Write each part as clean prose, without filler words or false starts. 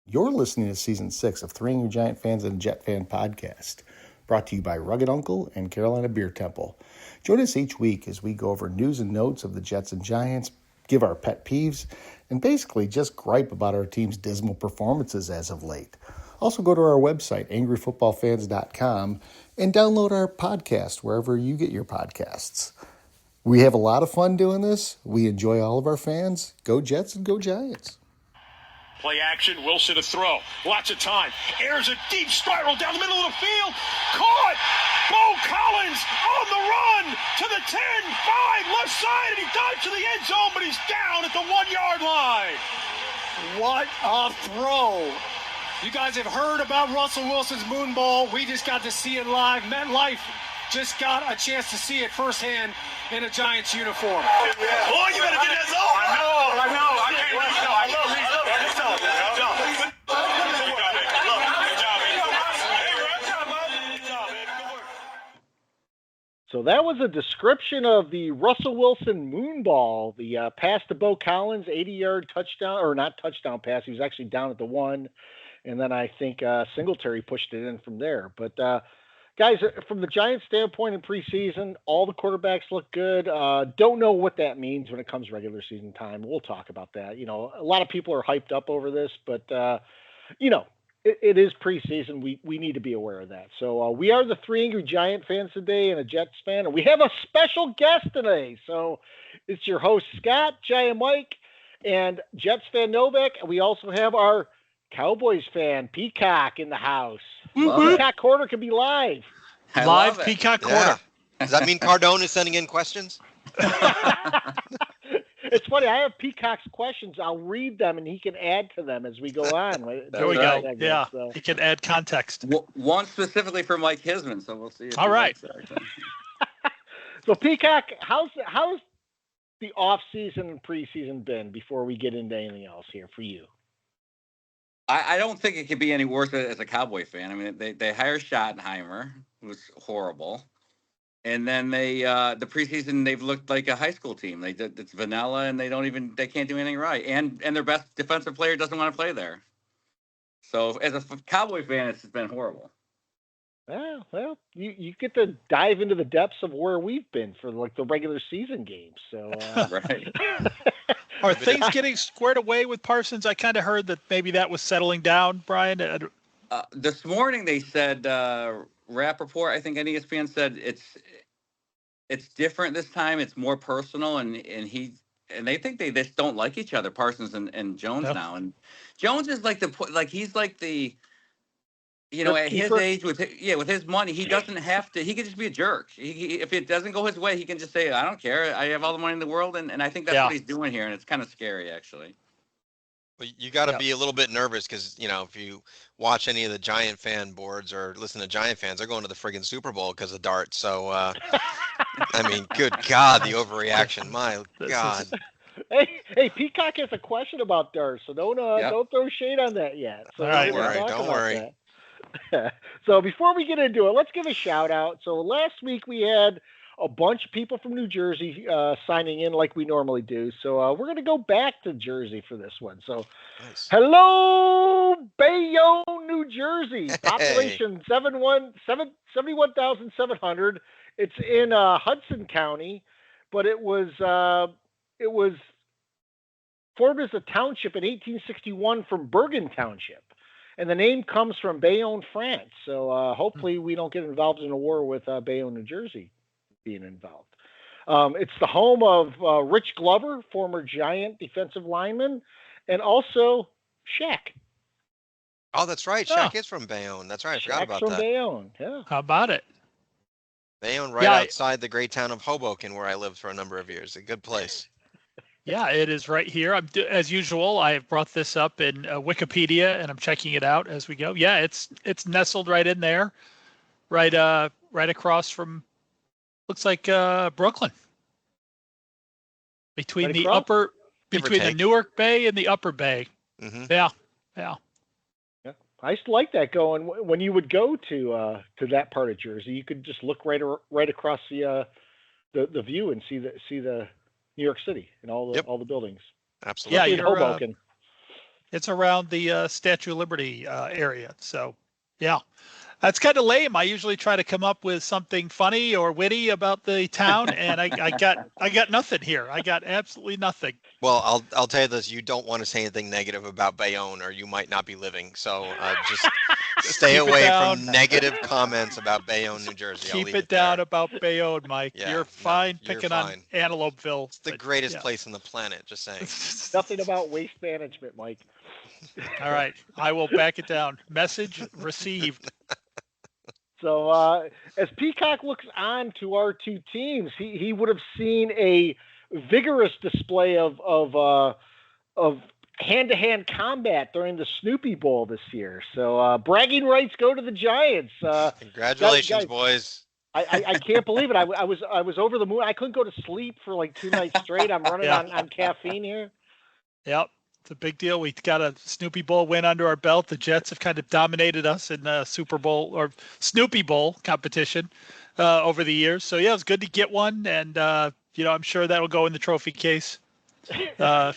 You're listening to Season 6 of Three Angry Giant Fans and Jet Fan Podcast, brought to you by Rugged Uncle and Carolina Beer Temple. Join us each week as we go over news and notes of the Jets and Giants, give our pet peeves, and basically just gripe about our team's dismal performances as of late. Also go to our website, angryfootballfans.com, and download our podcast wherever you get your podcasts. We have a lot of fun doing this. We enjoy all of our fans. Go Jets and go Giants. Play action, Wilson to throw. Lots of time. Airs a deep spiral down the middle of the field. Caught! Bo Collins on the run to the 10, 5, left side, and he dives to the end zone, but he's down at the 1-yard line. What a throw. You guys have heard about Russell Wilson's moon ball. We just got to see it live. MetLife just got a chance to see it firsthand in a Giants uniform. Oh, you better get that zone. I know. I can't let you know. I love these. So that was a description of the Russell Wilson moonball, the pass to Bo Collins, 80-yard touchdown, or not touchdown pass. He was actually down at the 1, and then I think Singletary pushed it in from there. But, guys, from the Giants' standpoint in preseason, all the quarterbacks look good. Don't know what that means when it comes regular season time. We'll talk about that. You know, a lot of people are hyped up over this, but, you know, it is preseason. We need to be aware of that. So we are the Three Angry Giant fans today and a Jets fan, and we have a special guest today. So it's your host, Scott, Giant Mike, and Jets fan Novak. And we also have our Cowboys fan, Peacock, in the house. Peacock Quarter can be live. Live Peacock Quarter. Yeah. Does that mean Cardone is sending in questions? It's funny. I have Peacock's questions. I'll read them, and he can add to them as we go on. There we go. Yeah, so. He can add context. One specifically for Mike Hisman, so we'll see. All right. So, Peacock, how's the off-season and preseason been before we get into anything else here for you? I don't think it could be any worse as a Cowboy fan. I mean, they hired Schottenheimer, who was horrible. And then the preseason, they've looked like a high school team. It's vanilla, and they can't do anything right. And their best defensive player doesn't want to play there. So as a Cowboy fan, it's been horrible. Well, you get to dive into the depths of where we've been for like the regular season games. So right. Are things getting squared away with Parsons? I kind of heard that maybe that was settling down, Brian. This morning they said Rappaport, I think ESPN said it's different this time. It's more personal, and they think they just don't like each other, Parsons and Jones now. And Jones is he's like the, you know, at his age with his money, he doesn't have to. He can just be a jerk. If it doesn't go his way, he can just say, "I don't care. I have all the money in the world." And I think that's what he's doing here, and it's kind of scary actually. Well, you got to be a little bit nervous because, you know, if you watch any of the Giant fan boards or listen to Giant fans, they're going to the friggin' Super Bowl because of Dart. So, I mean, good God, the overreaction. My God. Hey, Peacock has a question about Dart, so don't throw shade on that yet. So all right, don't worry. So before we get into it, let's give a shout out. So last week we had a bunch of people from New Jersey signing in like we normally do. So we're going to go back to Jersey for this one. So nice. Hello, Bayonne, New Jersey. Population 71,700. It's in Hudson County, but it was formed as a township in 1861 from Bergen Township. And the name comes from Bayonne, France. So hopefully we don't get involved in a war with Bayonne, New Jersey being involved. It's the home of Rich Glover, former Giant defensive lineman, and also Shaq. Oh, that's right. Shaq is from Bayonne. That's right. I forgot about that. From Bayonne, yeah. How about it? Bayonne, right outside the great town of Hoboken, where I lived for a number of years. A good place. Yeah, it is right here. As usual, I have brought this up in Wikipedia, and I'm checking it out as we go. Yeah, it's nestled right in there, right across from, looks like Brooklyn, between the Newark Bay and the Upper Bay. Mm-hmm. Yeah. I used to like that going when you would go to that part of Jersey. You could just look right across the view and see the New York City and all the buildings. Absolutely. Yeah, Hoboken. It's around the Statue of Liberty area. So, yeah. That's kind of lame. I usually try to come up with something funny or witty about the town, and I got nothing here. I got absolutely nothing. Well, I'll tell you this: you don't want to say anything negative about Bayonne, or you might not be living. So just stay away from negative comments about Bayonne, New Jersey. Keep it down about Bayonne, Mike. Yeah, you're fine you're picking fine. on Antelopeville. It's the greatest place on the planet. Just saying. Nothing about waste management, Mike. All right, I will back it down. Message received. So as Peacock looks on to our two teams, he would have seen a vigorous display of hand-to-hand combat during the Snoopy Bowl this year. So bragging rights go to the Giants. Congratulations, boys. I can't believe it. I was over the moon. I couldn't go to sleep for like 2 nights straight. I'm running on caffeine here. Yep. It's a big deal. We got a Snoopy Bowl win under our belt. The Jets have kind of dominated us in the Super Bowl or Snoopy Bowl competition over the years. So yeah, it's good to get one, and I'm sure that'll go in the trophy case next to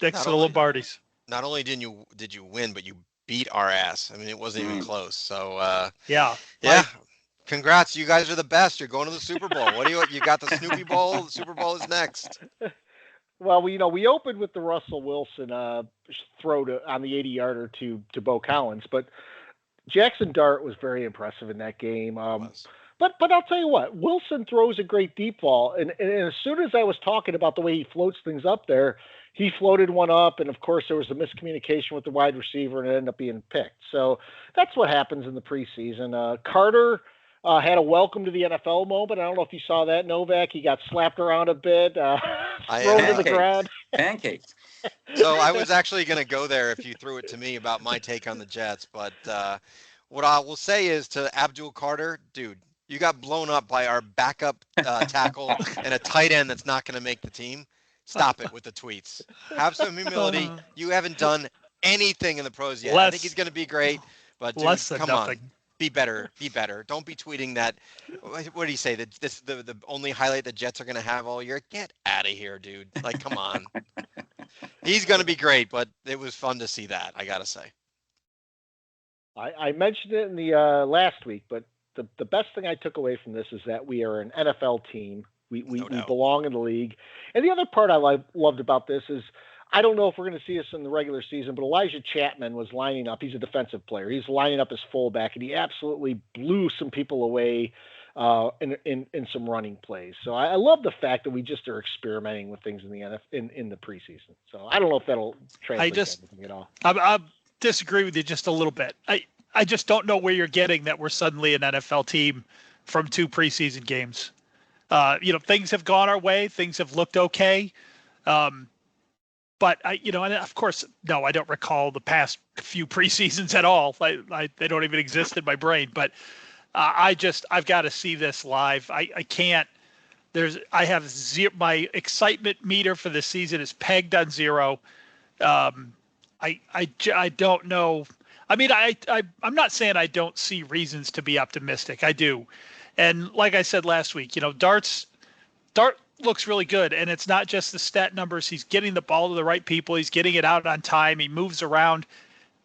the Lombardis. Not only did you win, but you beat our ass. I mean, it wasn't even close. So yeah. Congrats, you guys are the best. You're going to the Super Bowl. You got the Snoopy Bowl? The Super Bowl is next. Well, we opened with the Russell Wilson throw on the 80-yarder to Bo Collins, but Jaxson Dart was very impressive in that game. But I'll tell you what, Wilson throws a great deep ball, and as soon as I was talking about the way he floats things up there, he floated one up, and of course there was a miscommunication with the wide receiver, and it ended up being picked. So that's what happens in the preseason. Carter had a welcome to the NFL moment. I don't know if you saw that, Novak. He got slapped around a bit, thrown to the ground. Pancakes. So I was actually going to go there if you threw it to me about my take on the Jets. But what I will say is to Abdul Carter, dude, you got blown up by our backup tackle and a tight end that's not going to make the team. Stop it with the tweets. Have some humility. You haven't done anything in the pros yet. I think he's going to be great. But dude, come on. Be better. Don't be tweeting that. What do you say? The only highlight the Jets are going to have all year? Get out of here, dude. Like, come on. He's going to be great, but it was fun to see that, I got to say. I mentioned it in the last week, but the best thing I took away from this is that we are an NFL team. We belong in the league. And the other part I loved about this is, I don't know if we're going to see this in the regular season, but Elijah Chapman was lining up. He's a defensive player. He's lining up as fullback, and he absolutely blew some people away in some running plays. So I love the fact that we just are experimenting with things in the in the preseason. So I don't know if that'll translate to anything at all. I disagree with you just a little bit. I just don't know where you're getting that we're suddenly an NFL team from 2 preseason games. Things have gone our way. Things have looked okay. But and of course, no, I don't recall the past few preseasons at all. They don't even exist in my brain. But I've got to see this live. I can't. I have zero. My excitement meter for this season is pegged on 0. I don't know. I mean, I'm not saying I don't see reasons to be optimistic. I do. And like I said last week, Dart looks really good, and it's not just the stat numbers. He's getting the ball to the right people. He's getting it out on time. He moves around.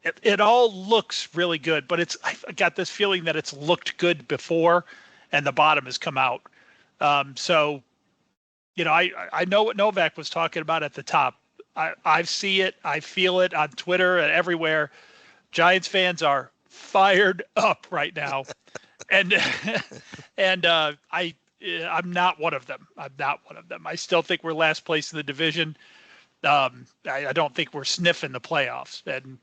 It all looks really good, but I got this feeling that it's looked good before, and the bottom has come out. So, I know what Novak was talking about at the top. I see it. I feel it on Twitter and everywhere. Giants fans are fired up right now, and I'm not one of them. I still think we're last place in the division. I don't think we're sniffing the playoffs. And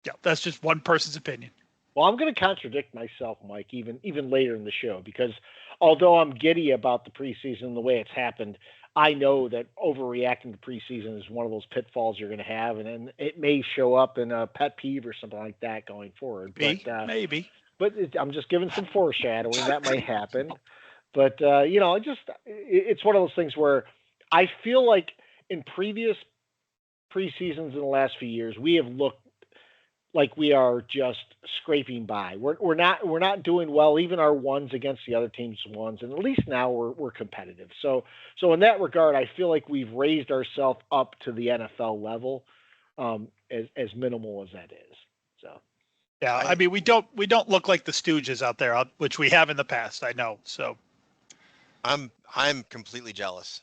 yeah, that's just one person's opinion. Well, I'm going to contradict myself, Mike, even later in the show, because although I'm giddy about the preseason and the way it's happened, I know that overreacting to preseason is one of those pitfalls you're going to have, and it may show up in a pet peeve or something like that going forward. Maybe. But I'm just giving some foreshadowing that might happen. But, it's one of those things where I feel like in previous preseasons in the last few years, we have looked like we are just scraping by. We're not doing well, even our ones against the other team's ones. And at least now we're competitive. So in that regard, I feel like we've raised ourselves up to the NFL level. as minimal as that is. So. Yeah, I mean, we don't look like the Stooges out there, which we have in the past. I know. So I'm completely jealous.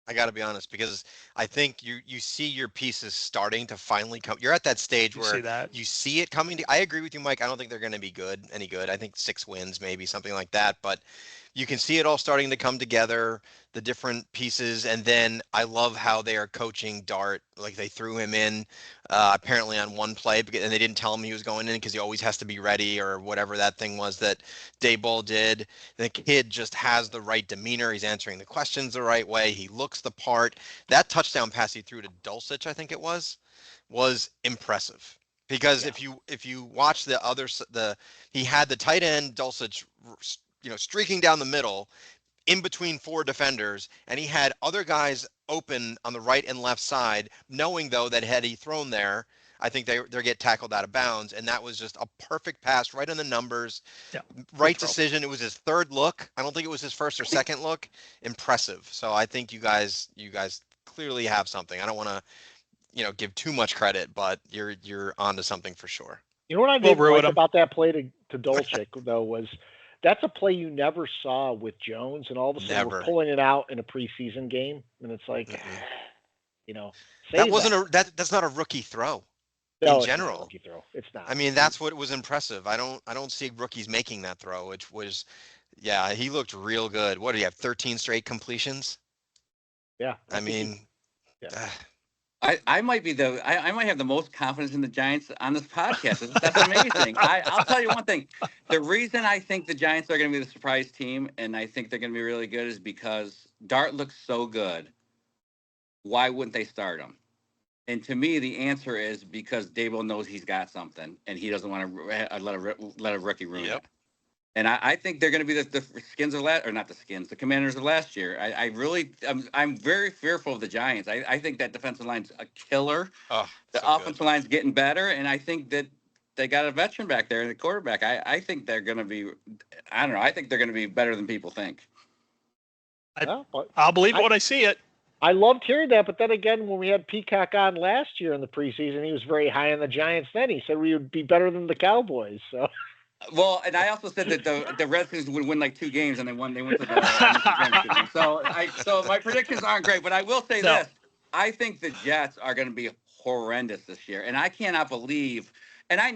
I got to be honest, because I think you see your pieces starting to finally come. You're at that stage you where see that. you see it coming. I agree with you, Mike. I don't think they're going to be any good. I think 6 wins, maybe something like that. But you can see it all starting to come together, the different pieces. And then I love how they are coaching Dart. Like they threw him in apparently on one play, and they didn't tell him he was going in because he always has to be ready or whatever that thing was that Dayball did. The kid just has the right demeanor. He's answering the questions the right way. He looks the part. That touchdown pass he threw to Dulcich, I think it was impressive. Because if you watch he had the tight end Dulcich, streaking down the middle in between 4 defenders, and he had other guys open on the right and left side, knowing though that had he thrown there, I think they get tackled out of bounds, and that was just a perfect pass right on the numbers. Yeah, right decision. It was his 3rd look. I don't think it was his 1st or 2nd look. Impressive. So I think you guys clearly have something. I don't want to give too much credit, but you're onto something for sure. You know what I didn't like about that play to Dolchik though was that's a play you never saw with Jones, and all of a sudden we're pulling it out in a preseason game, and it's like, that's not a rookie throw. No, in general, it's not a rookie throw. It's not. I mean, that's what was impressive. I don't see rookies making that throw, which was, he looked real good. What do you have? 13 straight completions. Yeah. I mean, I might have the most confidence in the Giants on this podcast. That's amazing. I'll tell you one thing. The reason I think the Giants are going to be the surprise team, and I think they're going to be really good, is because Dart looks so good. Why wouldn't they start him? And to me, the answer is because Daboll knows he's got something, and he doesn't want to let a rookie ruin it. And I think they're going to be the skins of the Commanders of last year. I'm very fearful of the Giants. I think that defensive line's a killer. The offensive line's getting better, and I think that they got a veteran back there in the quarterback. I think they're going to be. I don't know. I think they're going to be better than people think. I'll believe it when I see it. I loved hearing that, but then again, when we had Peacock on last year in the preseason, he was very high on the Giants. Then he said we would be better than the Cowboys. So. Well, and I also said that the Redskins would win like 2 games, and they went to the so my predictions aren't great, but I will say this: I think the Jets are going to be horrendous this year, and I cannot believe. And I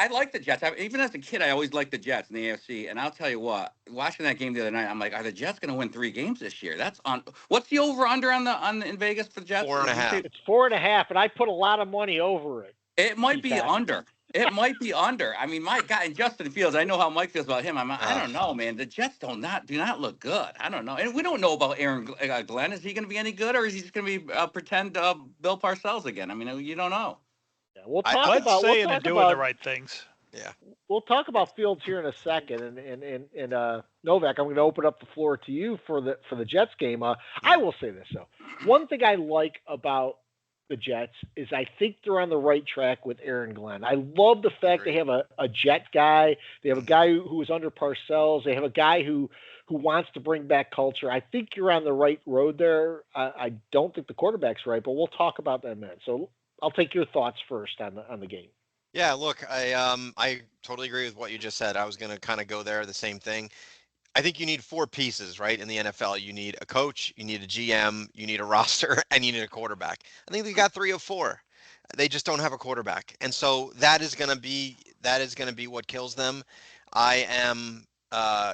like the Jets. Even as a kid, I always liked the Jets in the AFC. And I'll tell you what, watching that game the other night, I'm like, are the Jets going to win 3 games this year? That's on. What's the over under in Vegas for the Jets? 4.5. It's 4.5, and I put a lot of money over it. It might be under. It might be under. I mean, my God, and Justin Fields, I know how Mike feels about him. I don't know, man. The Jets do not look good. I don't know. And we don't know about Aaron Glenn. Is he going to be any good, or is he just going to be pretend Bill Parcells again? I mean, you don't know. Yeah, we'll talk about saying and doing the right things. Yeah. We'll talk about Fields here in a second, and Novak, I'm going to open up the floor to you for the Jets game. I will say this though. One thing I like about the Jets is I think they're on the right track with Aaron Glenn. I love the fact they have a Jet guy. They have a guy who was under Parcells. They have a guy who wants to bring back culture. I think you're on the right road there. I don't think the quarterback's right, but we'll talk about that in a minute. So I'll take your thoughts first on the game. Yeah, look, I totally agree with what you just said. I was going to kind of go there, the same thing. I think you need 4 pieces, right? In the NFL, you need a coach, you need a GM, you need a roster, and you need a quarterback. I think they got 3 of 4. They just don't have a quarterback, and so that is going to be what kills them. I am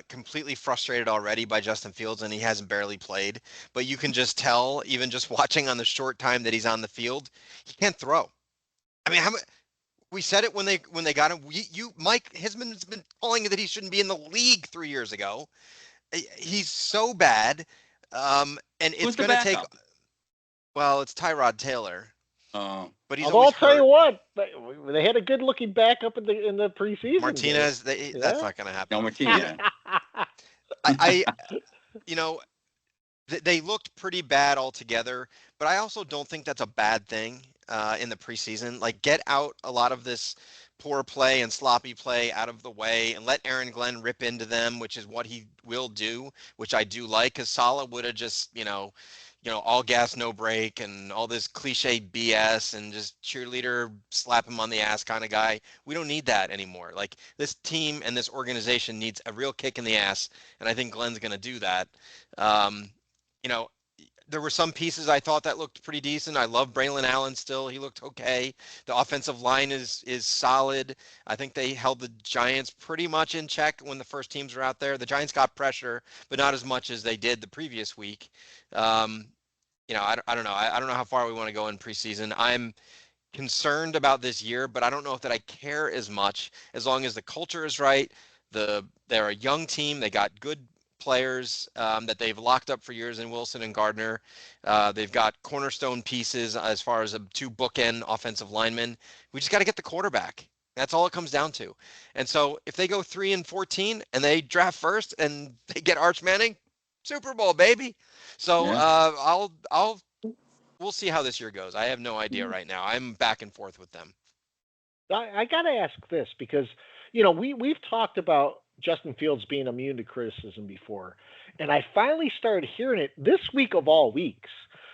completely frustrated already by Justin Fields, and he hasn't barely played. But you can just tell, even just watching on the short time that he's on the field, he can't throw. I mean, we said it when they got him. Mike Hisman's been calling it that he shouldn't be in the league 3 years ago. He's so bad, and it's going to take. Well, it's Tyrod Taylor. But he's. I'll tell you what, they had a good-looking backup in the preseason. Martinez, that's not going to happen. No, Martinez. They looked pretty bad altogether, but I also don't think that's a bad thing. In the preseason, like get out a lot of this poor play and sloppy play out of the way and let Aaron Glenn rip into them, which is what he will do, which I do like, because Saleh would have just, all gas, no break and all this cliche BS and just cheerleader, slap him on the ass kind of guy. We don't need that anymore. Like this team and this organization needs a real kick in the ass. And I think Glenn's going to do that. There were some pieces I thought that looked pretty decent. I love Braylon Allen still. He looked okay. The offensive line is solid. I think they held the Giants pretty much in check when the first teams were out there. The Giants got pressure, but not as much as they did the previous week. I don't know. I don't know how far we want to go in preseason. I'm concerned about this year, but I don't know if that I care as much as long as the culture is right. They're a young team. They got good players that they've locked up for years in Wilson and Gardner. They've got cornerstone pieces as far as two bookend offensive linemen. We just got to get the quarterback. That's all it comes down to. And so if they go 3-14 and they draft first and they get Arch Manning, Super Bowl, baby. So we'll see how this year goes. I have no idea right now. I'm back and forth with them. I got to ask this because, we've talked about Justin Fields being immune to criticism before. And I finally started hearing it this week of all weeks.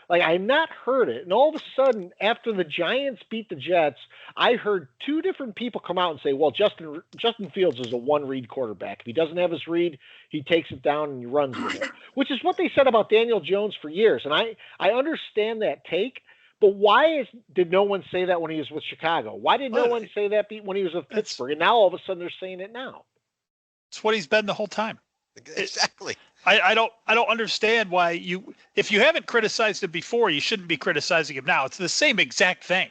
Like, I've not heard it. And all of a sudden, after the Giants beat the Jets, I heard two different people come out and say, well, Justin Fields is a one-read quarterback. If he doesn't have his read, he takes it down and he runs with it, which is what they said about Daniel Jones for years. And I understand that take. But why did no one say that when he was with Chicago? Why did no one say that when he was with Pittsburgh? And now all of a sudden they're saying it now. It's what he's been the whole time. Exactly. I don't understand why if you haven't criticized him before, you shouldn't be criticizing him now. It's the same exact thing.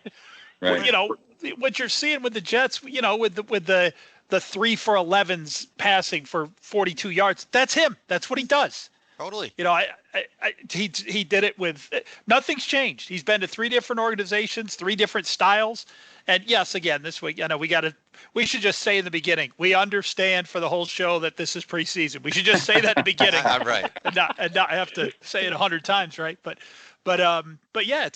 Right. What you're seeing with the Jets, with the 3 for 11s passing for 42 yards, that's him. That's what he does. Totally. He did it with nothing's changed. He's been to 3 different organizations, 3 different styles. And yes, again, this week, we should just say in the beginning, we understand for the whole show that this is preseason. We should just say that in the beginning. Right. And not have to say it 100 times. Right. But yeah,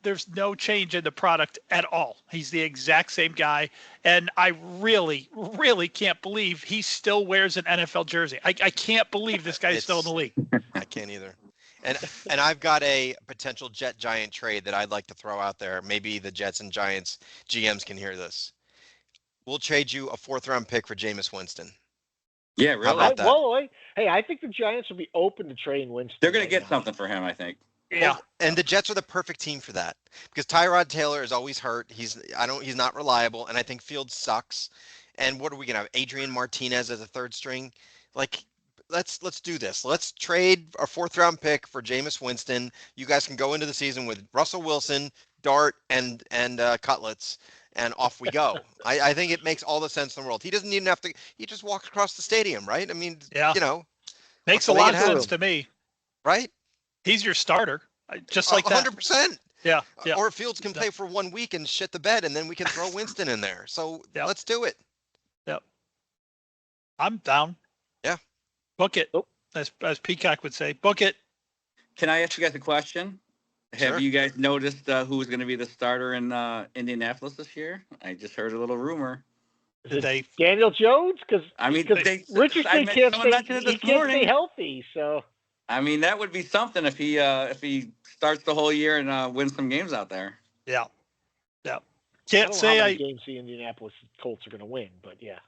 there's no change in the product at all. He's the exact same guy. And I really, really can't believe he still wears an NFL jersey. I can't believe this guy's still in the league. I can't either. And I've got a potential Jet Giant trade that I'd like to throw out there. Maybe the Jets and Giants GMs can hear this. We'll trade you a 4th-round pick for Jameis Winston. Yeah, really? How about that? I think the Giants will be open to trading Winston. They're going to get something for him, I think. Yeah. And the Jets are the perfect team for that because Tyrod Taylor is always hurt. He's not reliable, and I think Fields sucks. And what are we going to have? Adrian Martinez as a 3rd string? Like, let's do this. Let's trade a 4th-round pick for Jameis Winston. You guys can go into the season with Russell Wilson, Dart, and Cutlets, and off we go. I think it makes all the sense in the world. He doesn't even have to. He just walks across the stadium, right? I mean, makes a lot of sense to me. Right? He's your starter, just like that. 100%. Yeah. Or Fields can play for 1 week and shit the bed, and then we can throw Winston in there. So let's do it. Yep. I'm down. Yeah. Book it, as Peacock would say. Book it. Can I ask you guys a question? Sure. Have you guys noticed who's going to be the starter in Indianapolis this year? I just heard a little rumor. Daniel Jones? Because Richardson can't stay healthy. So I mean, that would be something if he starts the whole year and wins some games out there. Yeah. Can't say how many games the Indianapolis Colts are going to win, but yeah.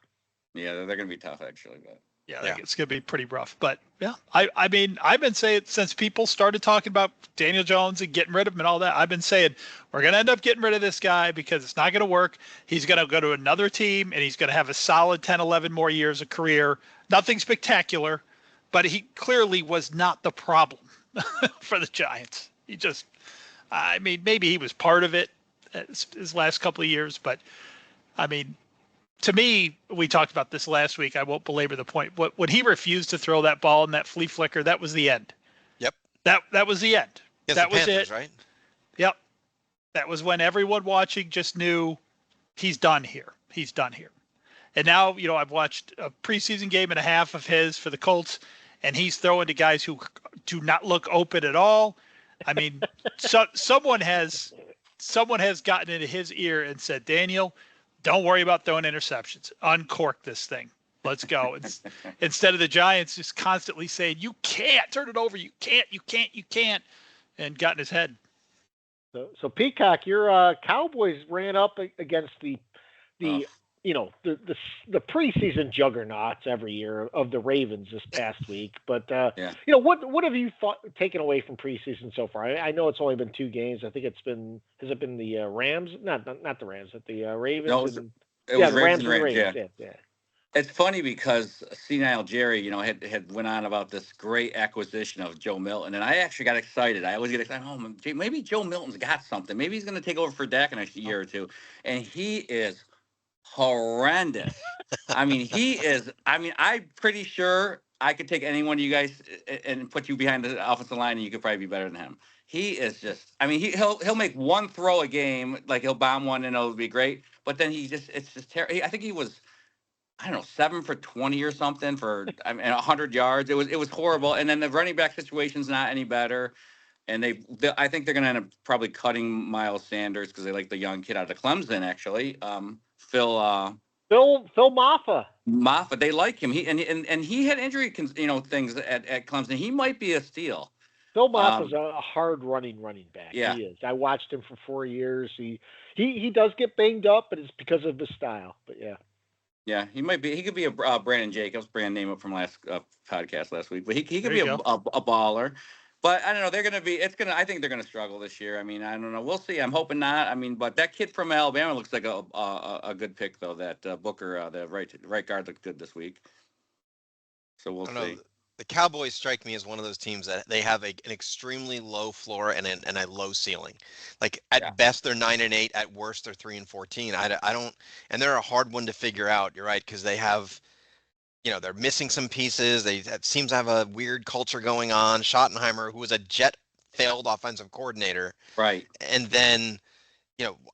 Yeah, they're going to be tough actually, but. Yeah, I think it's going to be pretty rough. But, yeah, I mean, I've been saying since people started talking about Daniel Jones and getting rid of him and all that, I've been saying we're going to end up getting rid of this guy because it's not going to work. He's going to go to another team, and he's going to have a solid 10, 11 more years of career. Nothing spectacular, but he clearly was not the problem for the Giants. Maybe he was part of it his last couple of years, but, I mean, to me, we talked about this last week. I won't belabor the point. When he refused to throw that ball in that flea flicker, that was the end. Yep. That was the end. That was Panthers, it. Right? Yep. That was when everyone watching just knew he's done here. He's done here. And now, I've watched a preseason game and a half of his for the Colts, and he's throwing to guys who do not look open at all. I mean, someone has gotten into his ear and said, Daniel, don't worry about throwing interceptions. Uncork this thing. Let's go. Instead of the Giants just constantly saying, you can't turn it over. You can't. and got in his head. So Peacock, your Cowboys ran up against the Oh, the preseason juggernauts every year of the Ravens this past week. But yeah. what have you taken away from preseason so far? I know it's only been 2 games. I think has it been the Rams? Not the Rams, but the Ravens No, and it was the Ravens Rams and and the Rams. Ravens. Yeah. Yeah. It's funny because Senile Jerry, had went on about this great acquisition of Joe Milton, and I actually got excited. I always get excited. Oh, maybe Joe Milton's got something. Maybe he's going to take over for Dak in a year or two, and he is horrendous. I mean, he is. I mean, I'm pretty sure I could take any one of you guys and put you behind the offensive line, and you could probably be better than him. He is just. I mean, he'll make one throw a game, like he'll bomb one, and it'll be great. But then it's just terrible. I think he was. I don't know, 7 for 20 or something for 100 yards. It was horrible. And then the running back situation's not any better. And I think they're going to end up probably cutting Miles Sanders because they like the young kid out of Clemson, actually. Phil Maffa. Moffitt, they like him. And he had injury, things at Clemson. He might be a steal. Phil Maffa's Um, a hard running back. yeah, He is. I watched him for 4 years. He does get banged up, but it's because of his style. But yeah. yeah, he might be. He could be a Brandon Jacobs, brand name up from last podcast last week. But he could There be you a, go. a baller. But I don't know. They're going to be. It's going to. I think they're going to struggle this year. I mean, I don't know. We'll see. I'm hoping not. I mean, but that kid from Alabama looks like a good pick though. That Booker, the right guard, looked good this week. So we'll I don't know. see. The Cowboys strike me as one of those teams that they have an extremely low floor and a low ceiling. Like at best they're 9-8, at worst they're 3-14. I don't, and they're a hard one to figure out. You're right, because they have, they're missing some pieces. It seems to have a weird culture going on. Schottenheimer, who was a Jet failed offensive coordinator, Right. and then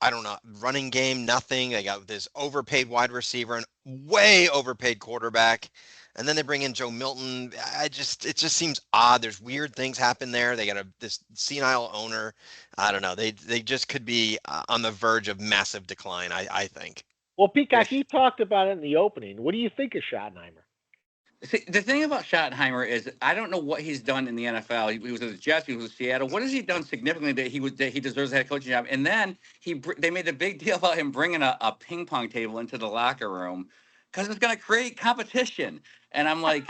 I don't know, running game, nothing. They got this overpaid wide receiver and way overpaid quarterback. And then they bring in Joe Milton. It just seems odd. There's weird things happen there. They got this senile owner. I don't know. They just could be on the verge of massive decline, I think. Well, Peacock, you talked about it in the opening. What do you think of Schottenheimer? See, the thing about Schottenheimer is I don't know what he's done in the NFL. He was with the Jets. He was with Seattle. What has he done significantly that he deserves a head coaching job? And then they made a big deal about him bringing a ping pong table into the locker room because it's going to create competition. And I'm like,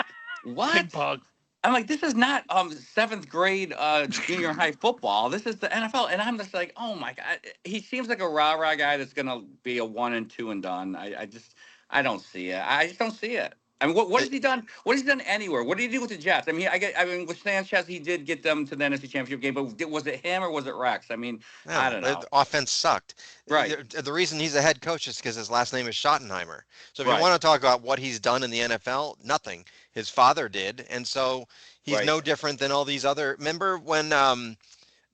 what? Ping pong. I'm like, this is not 7th grade junior high football. This is the NFL. And I'm just like, oh my God. He seems like a rah-rah guy that's going to be a 1 and 2 and done. I don't see it. I just don't see it. I mean, what has he done? What has he done anywhere? What did he do with the Jets? I mean, with Sanchez, he did get them to the NFC Championship game, but was it him or was it Rex? I mean, I don't know. The offense sucked. Right. The reason he's a head coach is because his last name is Schottenheimer. So if Right. you want to talk about what he's done in the NFL, nothing. His father did, and so he's Right. no different than all these other. Remember when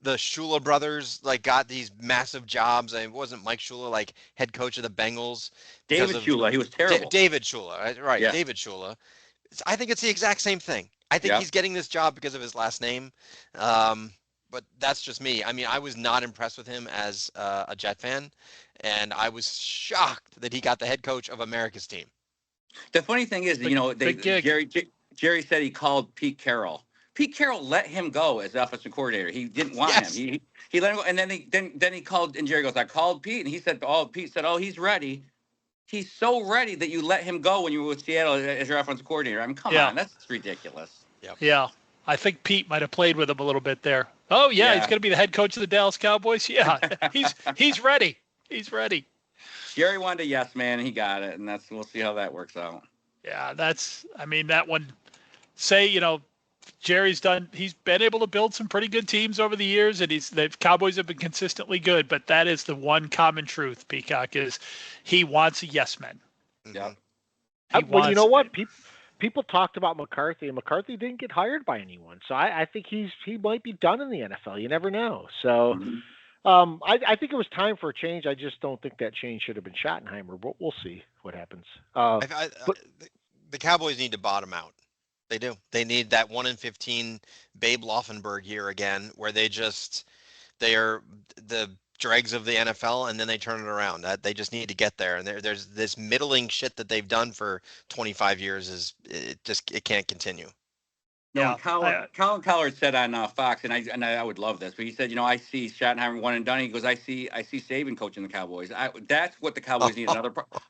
the Shula brothers got these massive jobs? And it wasn't Mike Shula head coach of the Bengals? David Shula, he was terrible. David Shula, right? Yeah. David Shula. I think it's the exact same thing. I think he's getting this job because of his last name. But that's just me. I mean, I was not impressed with him as a Jet fan, and I was shocked that he got the head coach of America's team. The funny thing is, Jerry said he called Pete Carroll. Pete Carroll let him go as offensive coordinator. He didn't want him. He let him go, and then he called, and Jerry goes, "I called Pete," and he said, Pete said, he's ready. He's so ready that you let him go when you were with Seattle as your offensive coordinator. I mean, come on, that's ridiculous. Yep. Yeah. I think Pete might have played with him a little bit there. Oh yeah, he's going to be the head coach of the Dallas Cowboys. Yeah, he's ready. He's ready. Jerry wanted a yes man, and he got it, and we'll see how that works out. Yeah, that one. Jerry's he's been able to build some pretty good teams over the years, and the Cowboys have been consistently good, but that is the one common truth, Peacock, is he wants a yes man. Yeah. Well, you know what? People talked about McCarthy, and McCarthy didn't get hired by anyone. So I think he might be done in the NFL. You never know. So I think it was time for a change. I just don't think that change should have been Schottenheimer, but we'll see what happens. The Cowboys need to bottom out. They do. They need that 1-15 Babe Laufenberg year again, where they are the dregs of the NFL, and then they turn it around. That they just need to get there. And there's this middling shit that they've done for 25 years it can't continue. No, Yeah. and Colin Cowherd said on Fox, and I would love this, but he said, I see Schottenheimer one and done. He goes, I see Saban coaching the Cowboys. That's what the Cowboys need,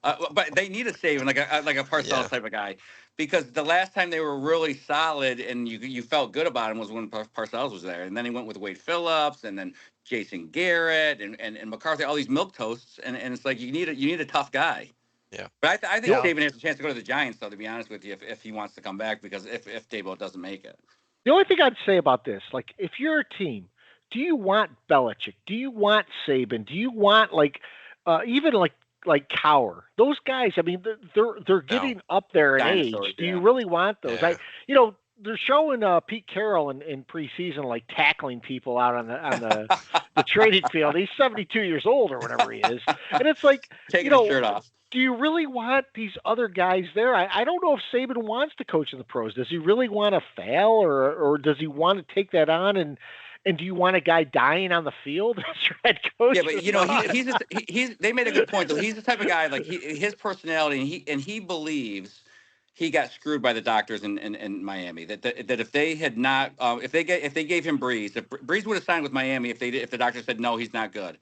but they need a Saban, like a Parcells Yeah. type of guy, because the last time they were really solid and you felt good about him was when Parcells was there, and then he went with Wade Phillips, and then Jason Garrett and McCarthy, all these milquetoasts, and it's like you need a tough guy. Yeah. But I think Yeah. Saban has a chance to go to the Giants, though, to be honest with you, if he wants to come back, because if Daboll doesn't make it. The only thing I'd say about this, like, if you're a team, do you want Belichick? Do you want Saban? Do you want even like Cowher? Those guys, I mean, they're getting up there in Dinosaurs, age. Do you yeah. really want those? Yeah. They're showing Pete Carroll in preseason, like, tackling people out on the trading field. He's 72 years old or whatever he is, and it's like, Taking his shirt off. do you really want these other guys there? I don't know if Saban wants to coach in the pros. Does he really want to fail, or does he want to take that on? And do you want a guy dying on the field as your head coach? Yeah, but he's they made a good point, though. He's the type of guy, like, his personality, and he believes he got screwed by the doctors in Miami. That if they had not, if they gave him Breeze, if Breeze would have signed with Miami, if the doctor said no, he's not good.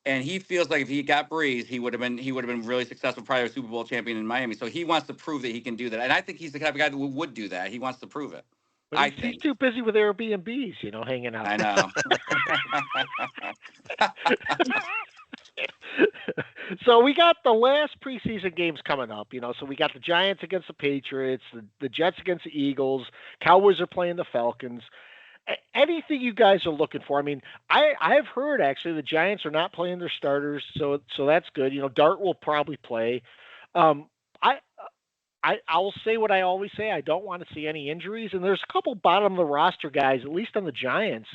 And he feels like if he got Breeze, he would have been really successful, probably a Super Bowl champion in Miami. So he wants to prove that he can do that. And I think he's the kind of guy that would do that. He wants to prove it. But he's too busy with Airbnbs, hanging out. I know. So we got the last preseason games coming up, So we got the Giants against the Patriots, the Jets against the Eagles, Cowboys are playing the Falcons. Anything you guys are looking for? I mean, I've heard actually the Giants are not playing their starters, so that's good. Dart will probably play. I'll say what I always say. I don't want to see any injuries, and there's a couple bottom of the roster guys, at least on the Giants,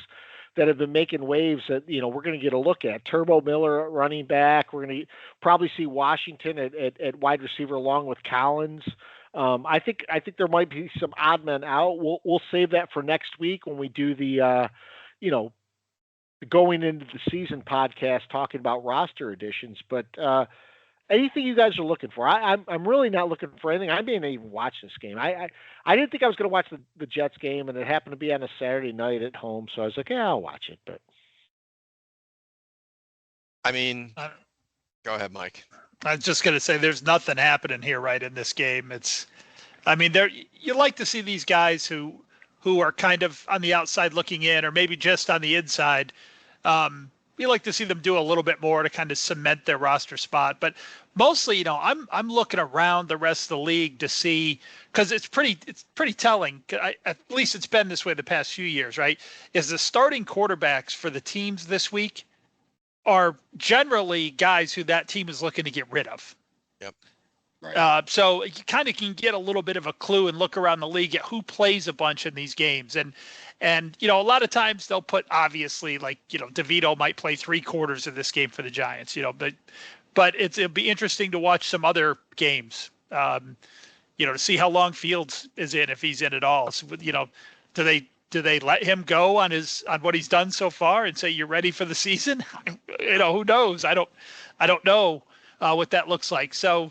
that have been making waves that we're going to get a look at. Turbo Miller at running back. We're going to probably see Washington at wide receiver along with Collins. I think there might be some odd men out. We'll save that for next week when we do the going into the season podcast talking about roster additions. But anything you guys are looking for? I'm really not looking for anything. I didn't even watch this game. I didn't think I was going to watch the Jets game, and it happened to be on a Saturday night at home, so I was like, yeah, I'll watch it. But I mean, go ahead, Mike. I was just going to say there's nothing happening here right in this game. You like to see these guys who are kind of on the outside looking in, or maybe just on the inside. You like to see them do a little bit more to kind of cement their roster spot. But mostly, I'm looking around the rest of the league to see, because it's pretty telling. At least it's been this way the past few years, right? Is the starting quarterbacks for the teams this week are generally guys who that team is looking to get rid of. Yep. Right. So you kind of can get a little bit of a clue and look around the league at who plays a bunch in these games. And a lot of times they'll put, obviously, like, DeVito might play 3/4 of this game for the Giants, but it'll be interesting to watch some other games, to see how long Fields is in, if he's in at all. So, do they let him go on what he's done so far and say, you're ready for the season? Who knows? I don't know what that looks like. So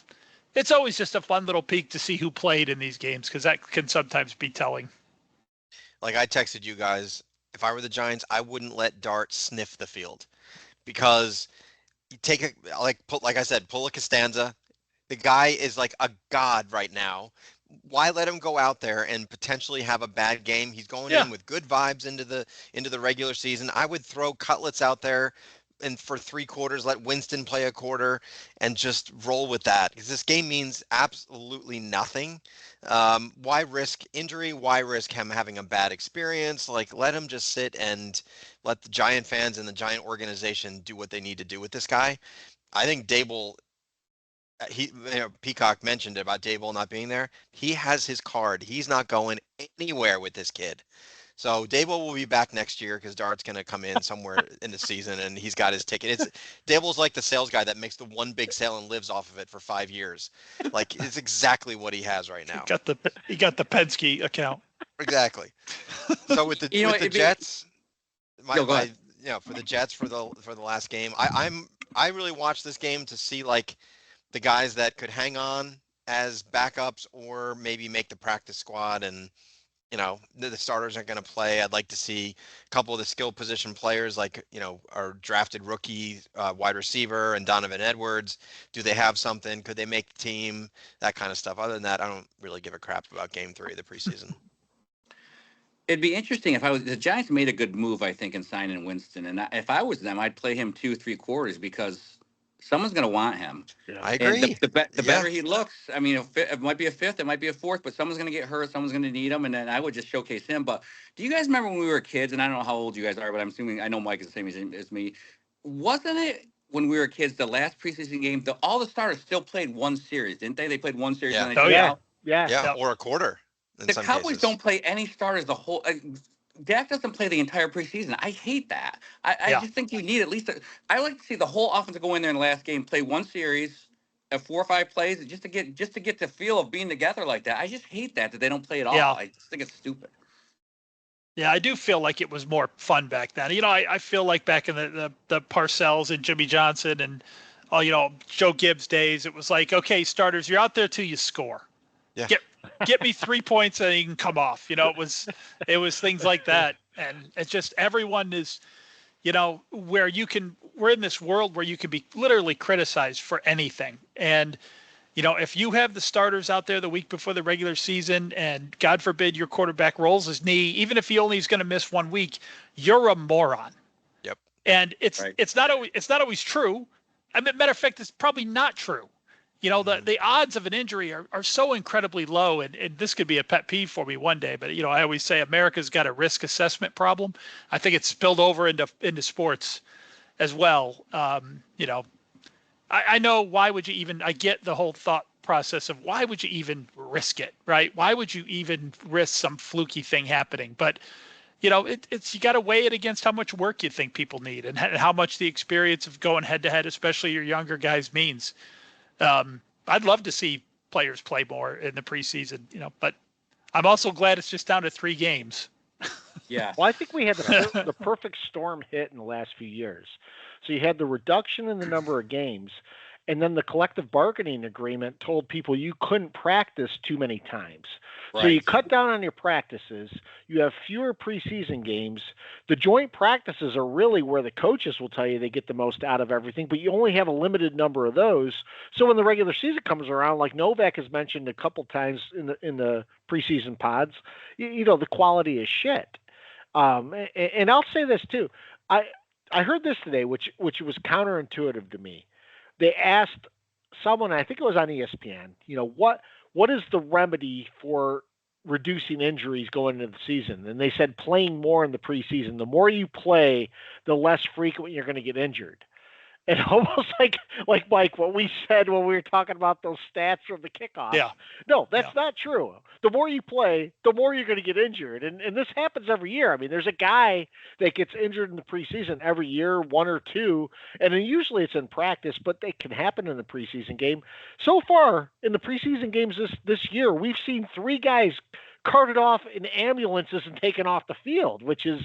it's always just a fun little peek to see who played in these games, because that can sometimes be telling. Like, I texted you guys, if I were the Giants, I wouldn't let Dart sniff the field, because you take like I said, pull a Costanza. The guy is like a god right now. Why let him go out there and potentially have a bad game? He's going in with good vibes into the regular season. I would throw Cutlets out there and for 3/4, let Winston play a quarter and just roll with that, because this game means absolutely nothing. Why risk injury? Why risk him having a bad experience? Like, let him just sit and let the Giant fans and the Giant organization do what they need to do with this guy. I think Daboll, Peacock mentioned about Daboll not being there. He has his card. He's not going anywhere with this kid. So Daboll will be back next year, because Dart's going to come in somewhere in the season, and he's got his ticket. Daboll's like the sales guy that makes the one big sale and lives off of it for 5 years. Like, it's exactly what he has right now. He got the Penske account. Exactly. So with the Jets, for the Jets for the last game, I really watched this game to see, like, the guys that could hang on as backups or maybe make the practice squad. And the starters aren't going to play. I'd like to see a couple of the skill position players, like, our drafted rookie wide receiver and Donovan Edwards. Do they have something? Could they make the team? That kind of stuff. Other than that, I don't really give a crap about game 3 of the preseason. It'd be interesting if the Giants made a good move, I think, in signing Winston. And if I was them, I'd play him 2-3 quarters because someone's going to want him. Yeah. I agree. And the better he looks, I mean, it might be a fifth, it might be a fourth, but someone's going to get hurt, someone's going to need him, and then I would just showcase him. But do you guys remember when we were kids, and I don't know how old you guys are, but I'm assuming, I know Mike is the same age as me. Wasn't it when we were kids, the last preseason game, all the starters still played one series, didn't they? They played one series. Yeah. And they out. Yeah, or a quarter. The Cowboys don't play any starters the whole. Dak doesn't play the entire preseason. I hate that. I just think you need at least. I like to see the whole offense go in there in the last game, play one series, 4 or 5 plays, just to get the feel of being together like that. I just hate that they don't play at all. I just think it's stupid. Yeah, I do feel like it was more fun back then. I feel like back in the Parcells and Jimmy Johnson and Joe Gibbs days, it was like, okay, starters, you're out there till you score. Yeah. Get me 3 points and you can come off. It was things like that. And it's just everyone is, we're in this world where you can be literally criticized for anything. And, if you have the starters out there the week before the regular season and God forbid your quarterback rolls his knee, even if he only is going to miss 1 week, you're a moron. Yep. And it's not always true. Matter of fact, it's probably not true. The odds of an injury are so incredibly low, and this could be a pet peeve for me one day, but, I always say America's got a risk assessment problem. I think it's spilled over into sports as well. I know why would you even, I get the whole thought process of why would you even risk it, right? Why would you even risk some fluky thing happening? But, it's you got to weigh it against how much work you think people need and how much the experience of going head to head, especially your younger guys, means. I'd love to see players play more in the preseason, but I'm also glad it's just down to 3 games. Yeah. Well, I think we had the perfect storm hit in the last few years. So you had the reduction in the number of games, and then the collective bargaining agreement told people you couldn't practice too many times. Right. So you cut down on your practices. You have fewer preseason games. The joint practices are really where the coaches will tell you they get the most out of everything, but you only have a limited number of those. So when the regular season comes around, like Novak has mentioned a couple times in the preseason pods, the quality is shit. And I'll say this too. I heard this today, which was counterintuitive to me. They asked someone, I think it was on ESPN, what is the remedy for reducing injuries going into the season? And they said playing more in the preseason. The more you play, the less frequent you're going to get injured. And almost like Mike, what we said when we were talking about those stats from the kickoff. Yeah. No, that's not true. The more you play, the more you're going to get injured. And this happens every year. I mean, there's a guy that gets injured in the preseason every year, 1 or 2. And then usually it's in practice, but they can happen in the preseason game. So far in the preseason games this year, we've seen 3 guys carted off in ambulances and taken off the field, which is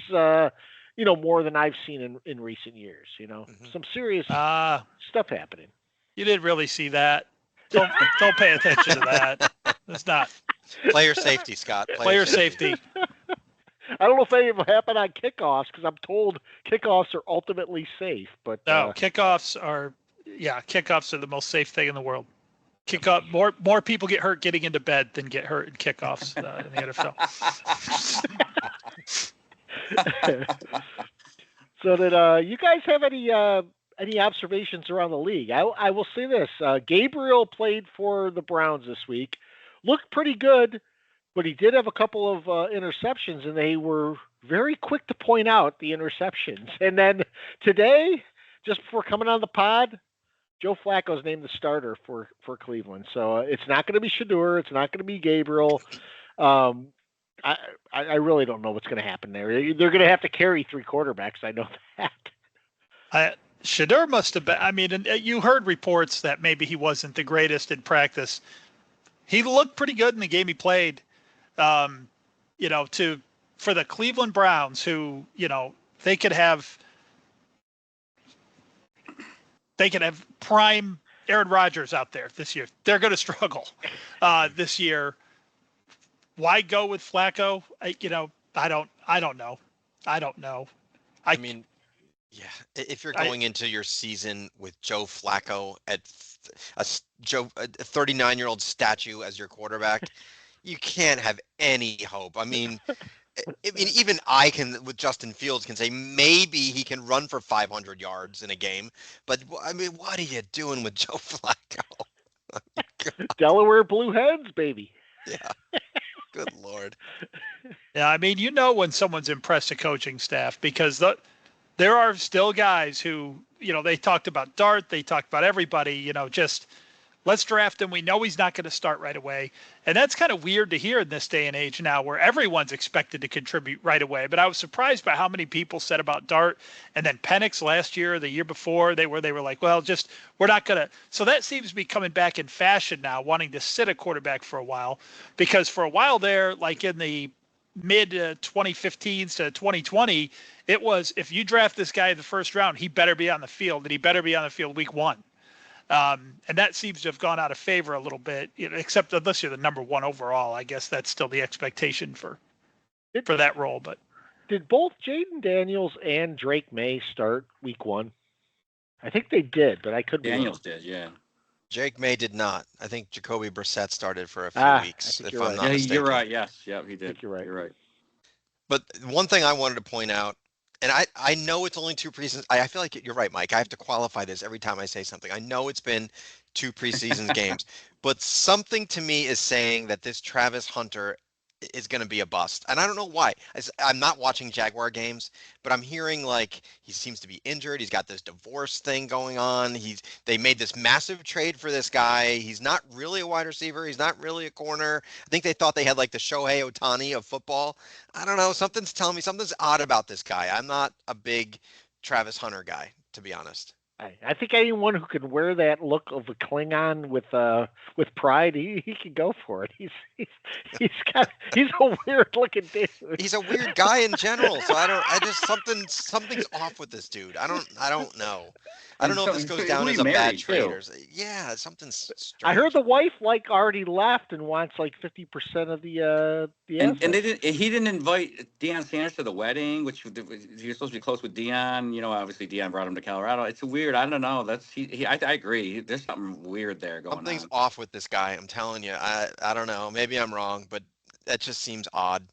more than I've seen in recent years. Some serious stuff happening. You didn't really see that. Don't pay attention to that. It's not player safety, Scott. Player safety. I don't know if any of them happen on kickoffs because I'm told kickoffs are ultimately safe. But no, kickoffs are the most safe thing in the world. Kickoff more people get hurt getting into bed than get hurt in kickoffs in the NFL. So did you guys have any observations around the league? I will say this. Gabriel played for the Browns this week. Looked pretty good, but he did have a couple of interceptions, and they were very quick to point out the interceptions. And then today, just before coming on the pod, Joe Flacco's named the starter for Cleveland. So it's not going to be Shedeur. It's not going to be Gabriel. I really don't know what's going to happen there. They're going to have to carry 3 quarterbacks. I know that. Shedeur must have been. I mean, you heard reports that maybe he wasn't the greatest in practice. He looked pretty good in the game he played. For the Cleveland Browns, who they could have prime Aaron Rodgers out there this year. They're going to struggle this year. why go with Flacco? I don't know. I mean, yeah, if you're going into your season with Joe Flacco at a 39-year-old statue as your quarterback, you can't have any hope. I mean, even I can, with Justin Fields, can say maybe he can run for 500 yards in a game. But I mean, what are you doing with Joe Flacco? Delaware Blue Hens, baby. Yeah. Good Lord. Yeah, I mean, when someone's impressed a coaching staff because there are still guys who, they talked about Dart, they talked about everybody, just let's draft him. We know he's not going to start right away. And that's kind of weird to hear in this day and age now where everyone's expected to contribute right away. But I was surprised by how many people said about Dart and then Penix last year, the year before, they were like, well, we're not going to. So that seems to be coming back in fashion now, wanting to sit a quarterback for a while. Because for a while there, like in the mid 2015s to 2020, it was if you draft this guy in the first round, he better be on the field, and he better be on the field week 1. And that seems to have gone out of favor a little bit, except unless you're the number 1 overall. I guess that's still the expectation for that role. But did both Jaden Daniels and Drake May start week 1? I think they did, but I could be Daniels did, yeah. Jake May did not. I think Jacoby Brissett started for a few weeks, if I'm not mistaken. You're right. Yes, yeah, he did. You're right. You're right. But one thing I wanted to point out, and I know it's only 2 preseasons. I feel like you're right, Mike. I have to qualify this every time I say something. I know it's been 2 preseason games, but something to me is saying that this Travis Hunter is going to be a bust. And I don't know why. I'm not watching Jaguar games, but I'm hearing like he seems to be injured. He's got this divorce thing going on. They made this massive trade for this guy. He's not really a wide receiver. He's not really a corner. I think they thought they had like the Shohei Ohtani of football. I don't know. Something's telling me something's odd about this guy. I'm not a big Travis Hunter guy, to be honest. I think anyone who can wear that look of a Klingon with pride, he can go for it. He's a weird looking dude. He's a weird guy in general. So something's off with this dude. I don't know. I don't know if this goes down as a bad trade or yeah, something's strange. I heard the wife already left and wants 50% of the assets. And he didn't invite Deion Sanders to the wedding, which he was supposed to be close with Deion. Obviously Deion brought him to Colorado. It's weird. I don't know. I agree. There's something weird there going on. Something's off with this guy. I'm telling you. I don't know. Maybe I'm wrong, but that just seems odd.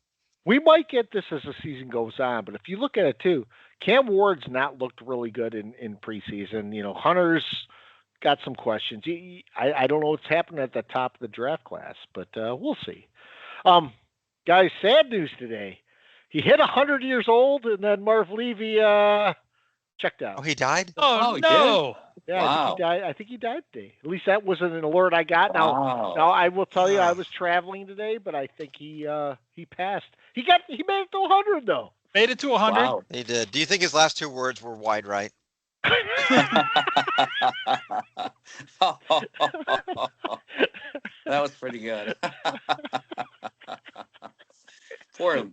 We might get this as the season goes on, but if you look at it too, Cam Ward's not looked really good in preseason. Hunter's got some questions. I don't know what's happening at the top of the draft class, but we'll see. Guys, sad news today. He hit 100 years old, and then Marv Levy checked out. Oh, he died? Oh, no. Yeah, wow. I think he died today. At least that was an alert I got. Now I will tell you, I was traveling today, but I think he passed. He made it to 100 though. Made it to 100. Wow. He did. Do you think his last 2 words were wide right? That was pretty good. Poor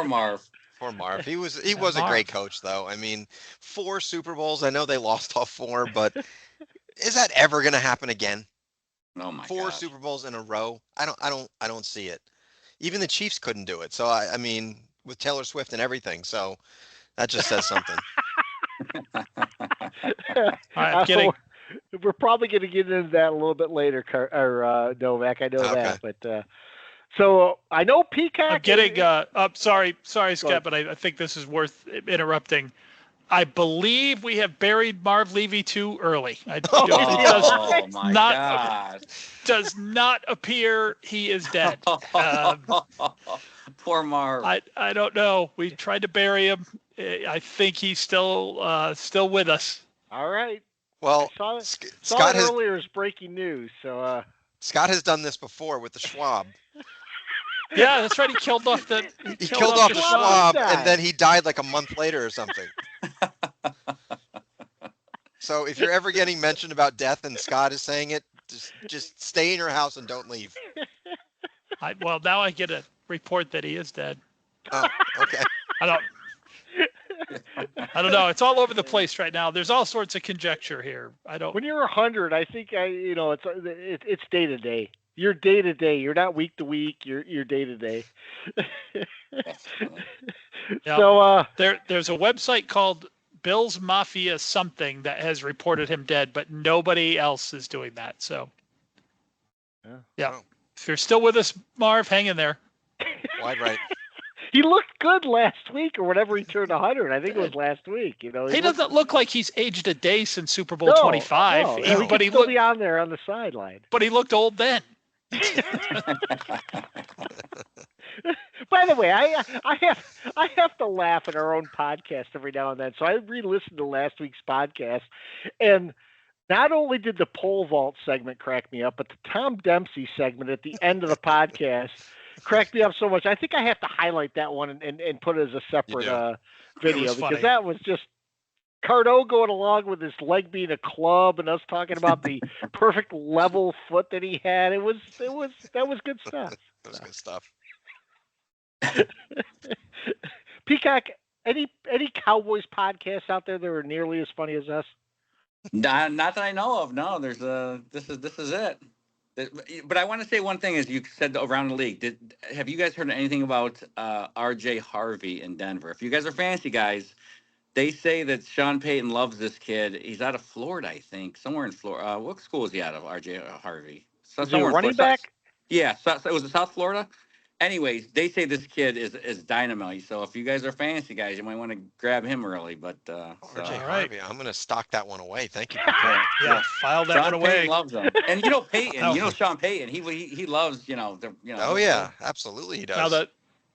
Marv. Poor Marv. He was a great coach though. I mean, 4 Super Bowls. I know they lost all 4, but is that ever going to happen again? Oh my 4 gosh. Super Bowls in a row? I don't see it. Even the Chiefs couldn't do it. So I mean, with Taylor Swift and everything. So that just says something. We're probably going to get into that a little bit later, Novak. I know that, but so I know Peacock. I'm getting sorry, Scott, but I think this is worth interrupting. I believe we have buried Marv Levy too early. Does not appear he is dead. Poor Marv. I don't know. We tried to bury him. I think he's still with us. All right. Well, Scott earlier as breaking news. So Scott has done this before with the Schwab. Yeah, that's right. He killed off the Schwab, and then he died like a month later or something. So if you're ever getting mentioned about death and Scott is saying it, just stay in your house and don't leave. Well, now I get a report that he is dead. Oh, okay. I don't know. It's all over the place right now. There's all sorts of conjecture here. When you're 100, I think it's day to day. You're day to day. You're not week to week. You're day to day. So there's a website called Bill's Mafia something that has reported him dead, but nobody else is doing that. So yeah. Oh. If you're still with us, Marv, hang in there. Wide right. He looked good last week or whenever he turned 100. I think it was last week. You know, he doesn't look like he's aged a day since Super Bowl 25. No, but he could still be on there on the sideline. But he looked old then. By the way, I have to laugh at our own podcast every now and then. So I re-listened to last week's podcast, and not only did the pole vault segment crack me up, but the Tom Dempsey segment at the end of the podcast cracked me up so much. I think I have to highlight that one and put it as a separate video because that was just Cardo going along with his leg being a club and us talking about the perfect level foot that he had. That was good stuff. That was good stuff. Peacock, any Cowboys podcasts out there that are nearly as funny as us? Not that I know of. No, there's this is it. But I want to say one thing, as you said around the league. Have you guys heard anything about R.J. Harvey in Denver? If you guys are fancy guys, they say that Sean Payton loves this kid. He's out of Florida, I think, somewhere in Florida. What school is he out of, R.J. Harvey? Is he a running back? Yeah, so it was in South Florida. Anyways, they say this kid is dynamite. So if you guys are fantasy guys, you might want to grab him early. But R.J. Harvey, I'm going to stock that one away. Thank you. Yeah, file that one away. Payton loves him, and Payton. Sean Payton. He loves Oh yeah, absolutely he does. Now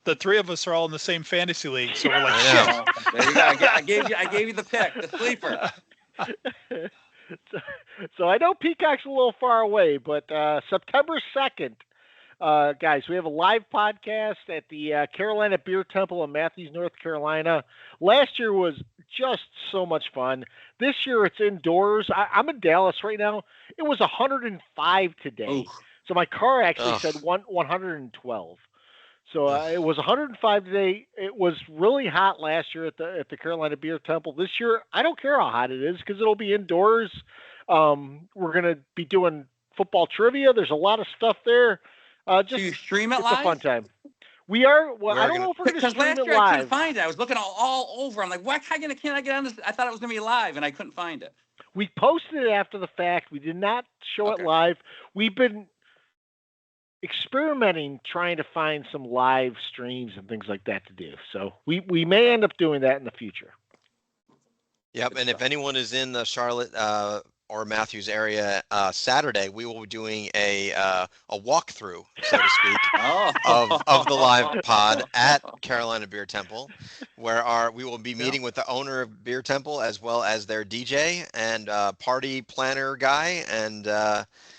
the three of us are all in the same fantasy league, so we're like, shit. There you go. I gave you the pick, the sleeper. So I know Peacock's a little far away, but September 2nd. Guys, we have a live podcast at the Carolina Beer Temple in Matthews, North Carolina. Last year was just so much fun. This year it's indoors. I'm in Dallas right now. It was 105 today. Oof. So my car actually said 112. So it was 105 today. It was really hot last year at the Carolina Beer Temple. This year, I don't care how hot it is because it'll be indoors. We're going to be doing football trivia. There's a lot of stuff there. So you stream it live? It's a fun time. We are. Well, I don't know if we're going to stream it live. Because last year I couldn't find it. I was looking all over. I'm like, why can't I get on this? I thought it was going to be live, and I couldn't find it. We posted it after the fact. We did not show it live. We've been experimenting, trying to find some live streams and things like that to do. So we may end up doing that in the future. Yep, and if anyone is in the Charlotte or Matthews area, Saturday we will be doing a walkthrough, so to speak, of the live pod at Carolina Beer Temple, where we will be meeting with the owner of Beer Temple as well as their DJ and party planner guy and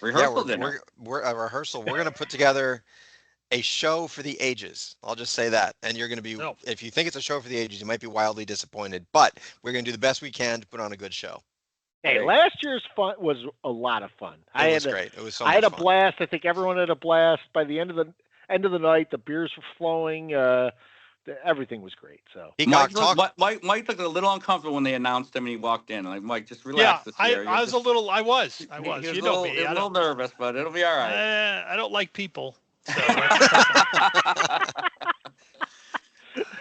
rehearsal dinner. We're a rehearsal. We're going to put together a show for the ages. I'll just say that. And you're going to be, if you think it's a show for the ages, you might be wildly disappointed. But we're going to do the best we can to put on a good show. Hey, last year's fun was a lot of fun. It was great. It was so much fun. I had a blast. I think everyone had a blast. By the end of the night, the beers were flowing. Everything was great. So Mike looked a little uncomfortable when they announced him and he walked in. Like, Mike, just relax. Yeah, I was. You know me. He was a little nervous, but it'll be all right. I don't like people.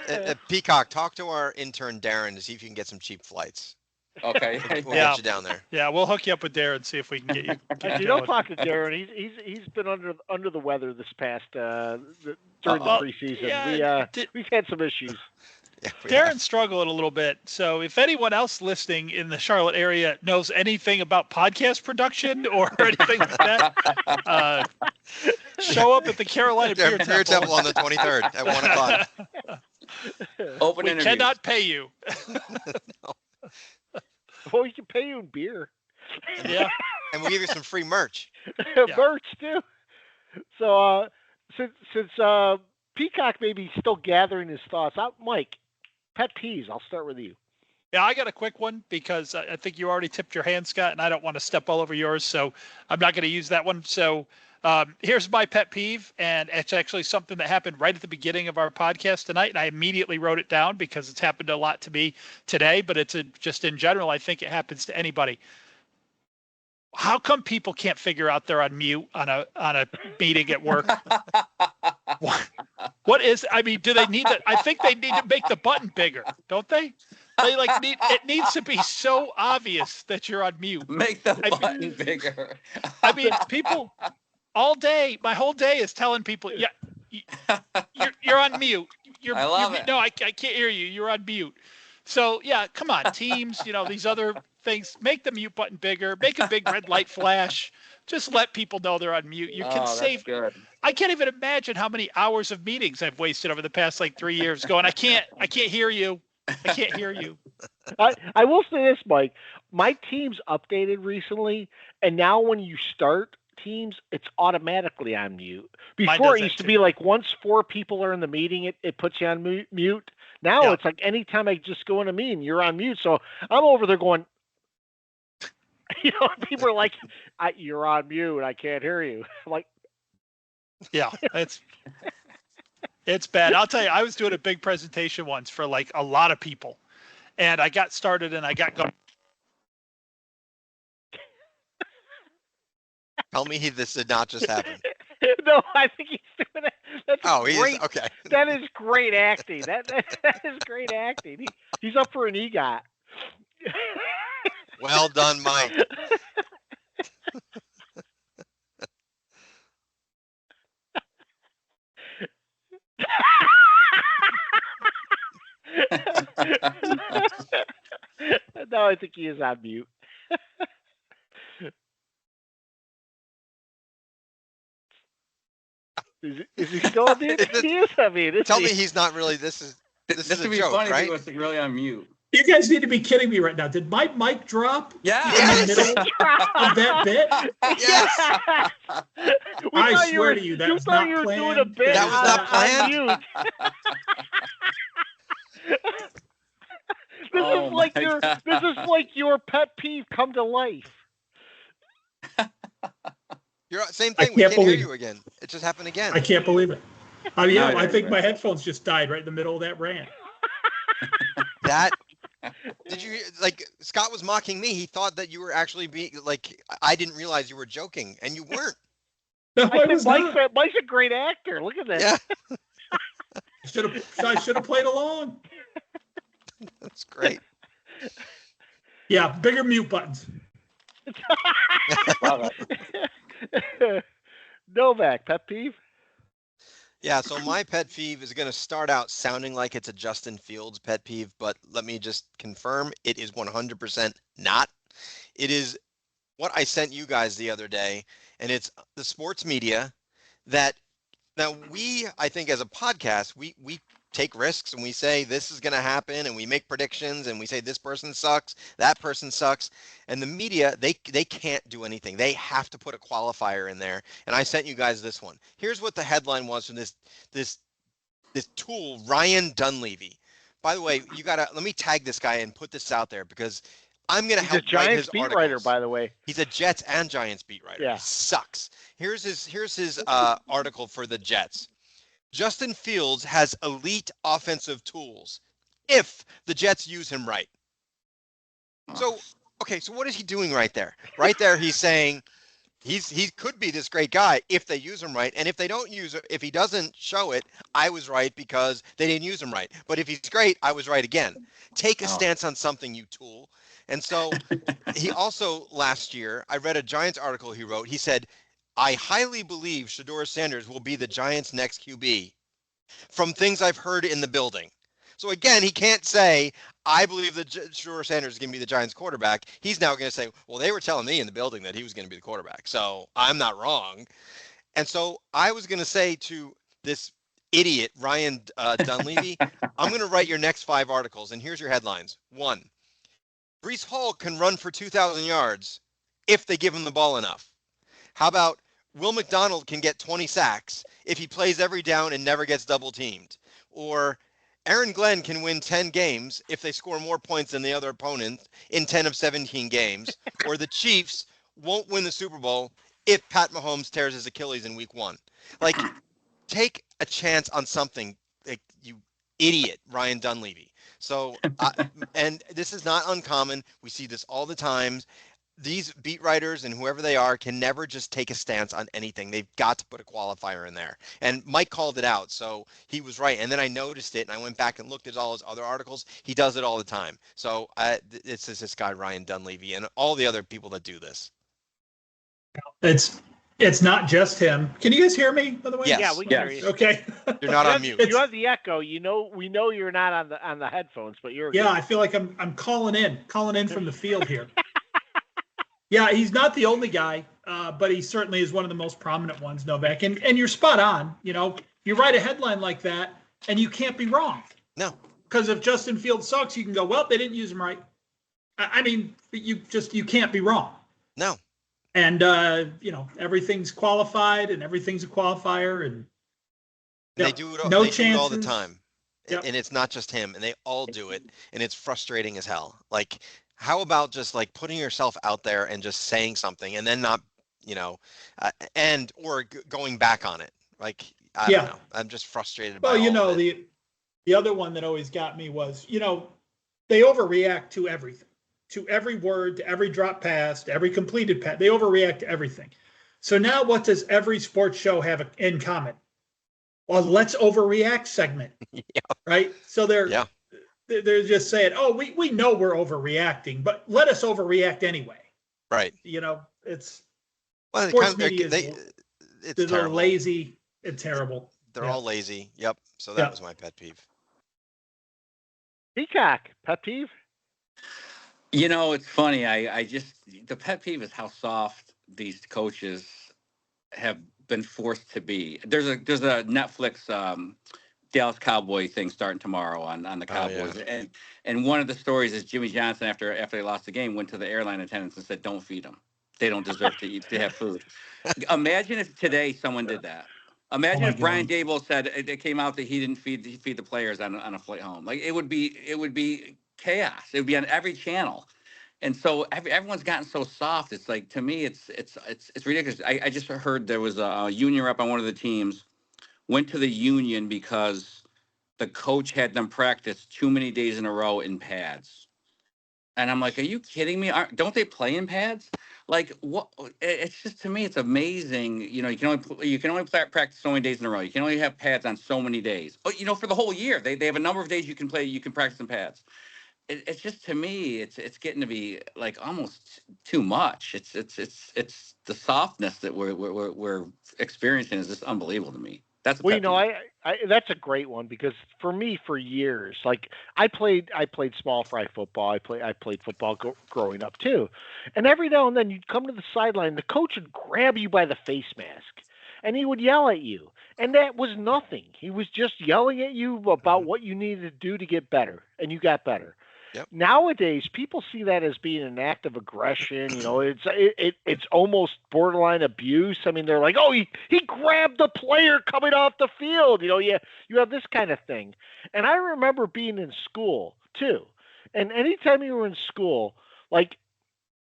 So Peacock, talk to our intern Darren to see if you can get some cheap flights. Okay, we'll get you down there. Yeah, we'll hook you up with Darren. See if we can get you. Actually, don't talk to Darren. He's been under the weather this past during the preseason. Yeah, we've had some issues. Yeah, Darren's struggling a little bit. So if anyone else listening in the Charlotte area knows anything about podcast production or anything like that, show up at the Carolina Beer Temple on the 23rd at 1 o'clock. Open we interviews. Cannot pay you. No. Well, we can pay you in beer. Yeah. And we'll give you some free merch. Merch, too. So, since Peacock may be still gathering his thoughts, Mike, pet peeves, I'll start with you. Yeah, I got a quick one because I think you already tipped your hand, Scott, and I don't want to step all over yours, so I'm not going to use that one. So here's my pet peeve, and it's actually something that happened right at the beginning of our podcast tonight, and I immediately wrote it down because it's happened a lot to me today, but it's just in general, I think it happens to anybody. How come people can't figure out they're on mute on a meeting at work? What is? I mean, do they need to? I think they need to make the button bigger, don't they? They it needs to be so obvious that you're on mute. Make the button bigger. I mean, people all day, my whole day is telling people, yeah, you're on mute. I love it. No, I can't hear you. You're on mute. So yeah, come on, Teams. These other things. Make the mute button bigger. Make a big red light flash. Just let people know they're on mute. You can save. Good. I can't even imagine how many hours of meetings I've wasted over the past 3 years going, I can't hear you. I can't hear you. I will say this, Mike. My Teams updated recently, and now when you start Teams, it's automatically on mute. Before it used to be like once 4 people are in the meeting, it puts you on mute. Now it's like anytime I just go in a meeting, you're on mute. So I'm over there going, people are like, you're on mute. I can't hear you. I'm like, yeah, it's bad. I'll tell you, I was doing a big presentation once for a lot of people, and I got started and I got going. Tell me this did not just happen. No, I think he's doing it. That's great. Okay. That is great acting. That is great acting. He's up for an EGOT. Well done, Mike. No, I think he is on mute. Is he still on mute? He is on mute. Tell me he's not really. This is would be joke, funny right? if he was really on mute. You guys need to be kidding me right now. Did my mic drop? Yeah. In the middle of that bit? Yes. I swear to you, that was not planned. That was not planned. This is like your pet peeve come to life. Same thing. We can't hear you again. It just happened again. I can't believe it. I think my headphones just died right in the middle of that rant. Did you Scott was mocking me? He thought that you were actually being I didn't realize you were joking, and you weren't. No, I was not. Mike's a great actor. Look at that. Yeah. I should have played along. That's great. Yeah, bigger mute buttons. Novak, pet peeve? Yeah, so my pet peeve is going to start out sounding like it's a Justin Fields pet peeve, but let me just confirm it is 100% not. It is what I sent you guys the other day, and it's the sports media that now I think as a podcast, we take risks and we say this is going to happen and we make predictions and we say this person sucks, that person sucks, and the media they can't do anything. They have to put a qualifier in there, and I sent you guys this one. Here's what the headline was from this tool, Ryan Dunleavy. By the way, let me tag this guy and put this out there because I'm going to help write his articles. He's a Giants beat writer, by the way. He's a Jets and Giants beat writer. Yeah. He sucks. Here's his article for the Jets. Justin Fields has elite offensive tools if the Jets use him right. So what is he doing right there? Right there, he's saying he could be this great guy if they use him right, and if they don't use it, if he doesn't show it, I was right because they didn't use him right. But if he's great, I was right again. Take a stance on something, you tool. And so he also last year, I read a Giants article he wrote. He said, I highly believe Shedeur Sanders will be the Giants' next QB from things I've heard in the building. So again, he can't say, I believe that Shedeur Sanders is going to be the Giants quarterback. He's now going to say, well, they were telling me in the building that he was going to be the quarterback. So I'm not wrong. And so I was going to say to this idiot, Ryan Dunleavy, I'm going to write your next 5 articles. And here's your headlines. 1, Breece Hall can run for 2,000 yards if they give him the ball enough. How about Will McDonald can get 20 sacks if he plays every down and never gets double teamed? Or Aaron Glenn can win 10 games if they score more points than the other opponent in 10 of 17 games. Or the Chiefs won't win the Super Bowl if Pat Mahomes tears his Achilles in week 1. Take a chance on something, you idiot, Ryan Dunleavy. So, and this is not uncommon. We see this all the time. these beat writers and whoever they are can never just take a stance on anything. They've got to put a qualifier in there. And Mike called it out, so he was right. And then I noticed it, and I went back and looked at all his other articles. He does it all the time. So it's this guy Ryan Dunleavy and all the other people that do this. It's not just him. Can you guys hear me, by the way? Yes. Yeah, we can hear you. Okay. You're not on mute. You have the echo. We know you're not on the headphones, but you're. Yeah, good. I feel like I'm calling in from the field here. Yeah, he's not the only guy, but he certainly is one of the most prominent ones, Novak. And you're spot on. You write a headline like that, and you can't be wrong. No. Because if Justin Fields sucks, you can go, well, they didn't use him right. I mean, you can't be wrong. No. And everything's qualified, and everything's a qualifier, and they do it. No they chances. do it all the time, Yep. And it's not just him, and they all do it, and it's frustrating as hell. Like, how about just like putting yourself out there and just saying something, and then not, going back on it. Like, I don't know. I'm just frustrated. Well, the other one that always got me was, they overreact to everything. To every word, to every drop pass, to every completed pass. They overreact to everything. So now what does every sports show have in common? Well, let's overreact segment. Yeah. Right? So they're just saying, oh, we know we're overreacting, but let us overreact anyway. Right. It's sports media they're lazy and terrible. They're all lazy. Yep. So that was my pet peeve. Peacock, pet peeve? It's funny. The pet peeve is how soft these coaches have been forced to be. There's a Netflix Dallas Cowboy thing starting tomorrow on the Cowboys, and one of the stories is Jimmy Johnson after they lost the game went to the airline attendants and said, "Don't feed them. They don't deserve to have food." Imagine if today someone did that. Imagine if Brian Dable said it came out that he didn't feed the players on a flight home. Like it would be chaos. It would be on every channel. And so everyone's gotten so soft. It's like, to me, it's ridiculous. I just heard there was a union rep on one of the teams went to the union because the coach had them practice too many days in a row in pads. And I'm like, are you kidding me? Don't they play in pads? Like, what? It's just, to me, it's amazing. You can only practice so many days in a row. You can only have pads on so many days. But for the whole year, they have a number of days you can practice in pads. It's just, to me, it's getting to be like almost too much. It's the softness that we're experiencing is just unbelievable to me. That's that's a great one, because for me, for years, like I played small fry football. I played football growing up too, and every now and then you'd come to the sideline, the coach would grab you by the face mask, and he would yell at you, and that was nothing. He was just yelling at you about what you needed to do to get better, and you got better. Yep. Nowadays, people see that as being an act of aggression. It's almost borderline abuse. I mean, they're like, "Oh, he grabbed the player coming off the field." You have this kind of thing. And I remember being in school too. And anytime you were in school, like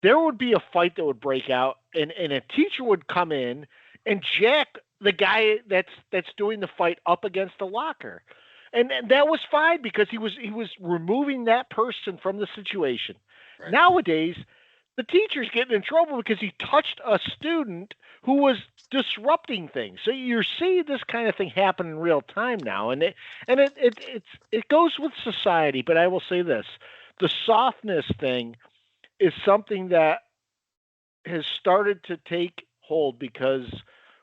there would be a fight that would break out, and a teacher would come in and jack the guy that's doing the fight up against the locker. And that was fine, because he was removing that person from the situation. Right. Nowadays, the teacher's getting in trouble because he touched a student who was disrupting things. So you're seeing this kind of thing happen in real time now, and it goes with society. But I will say this: the softness thing is something that has started to take hold, because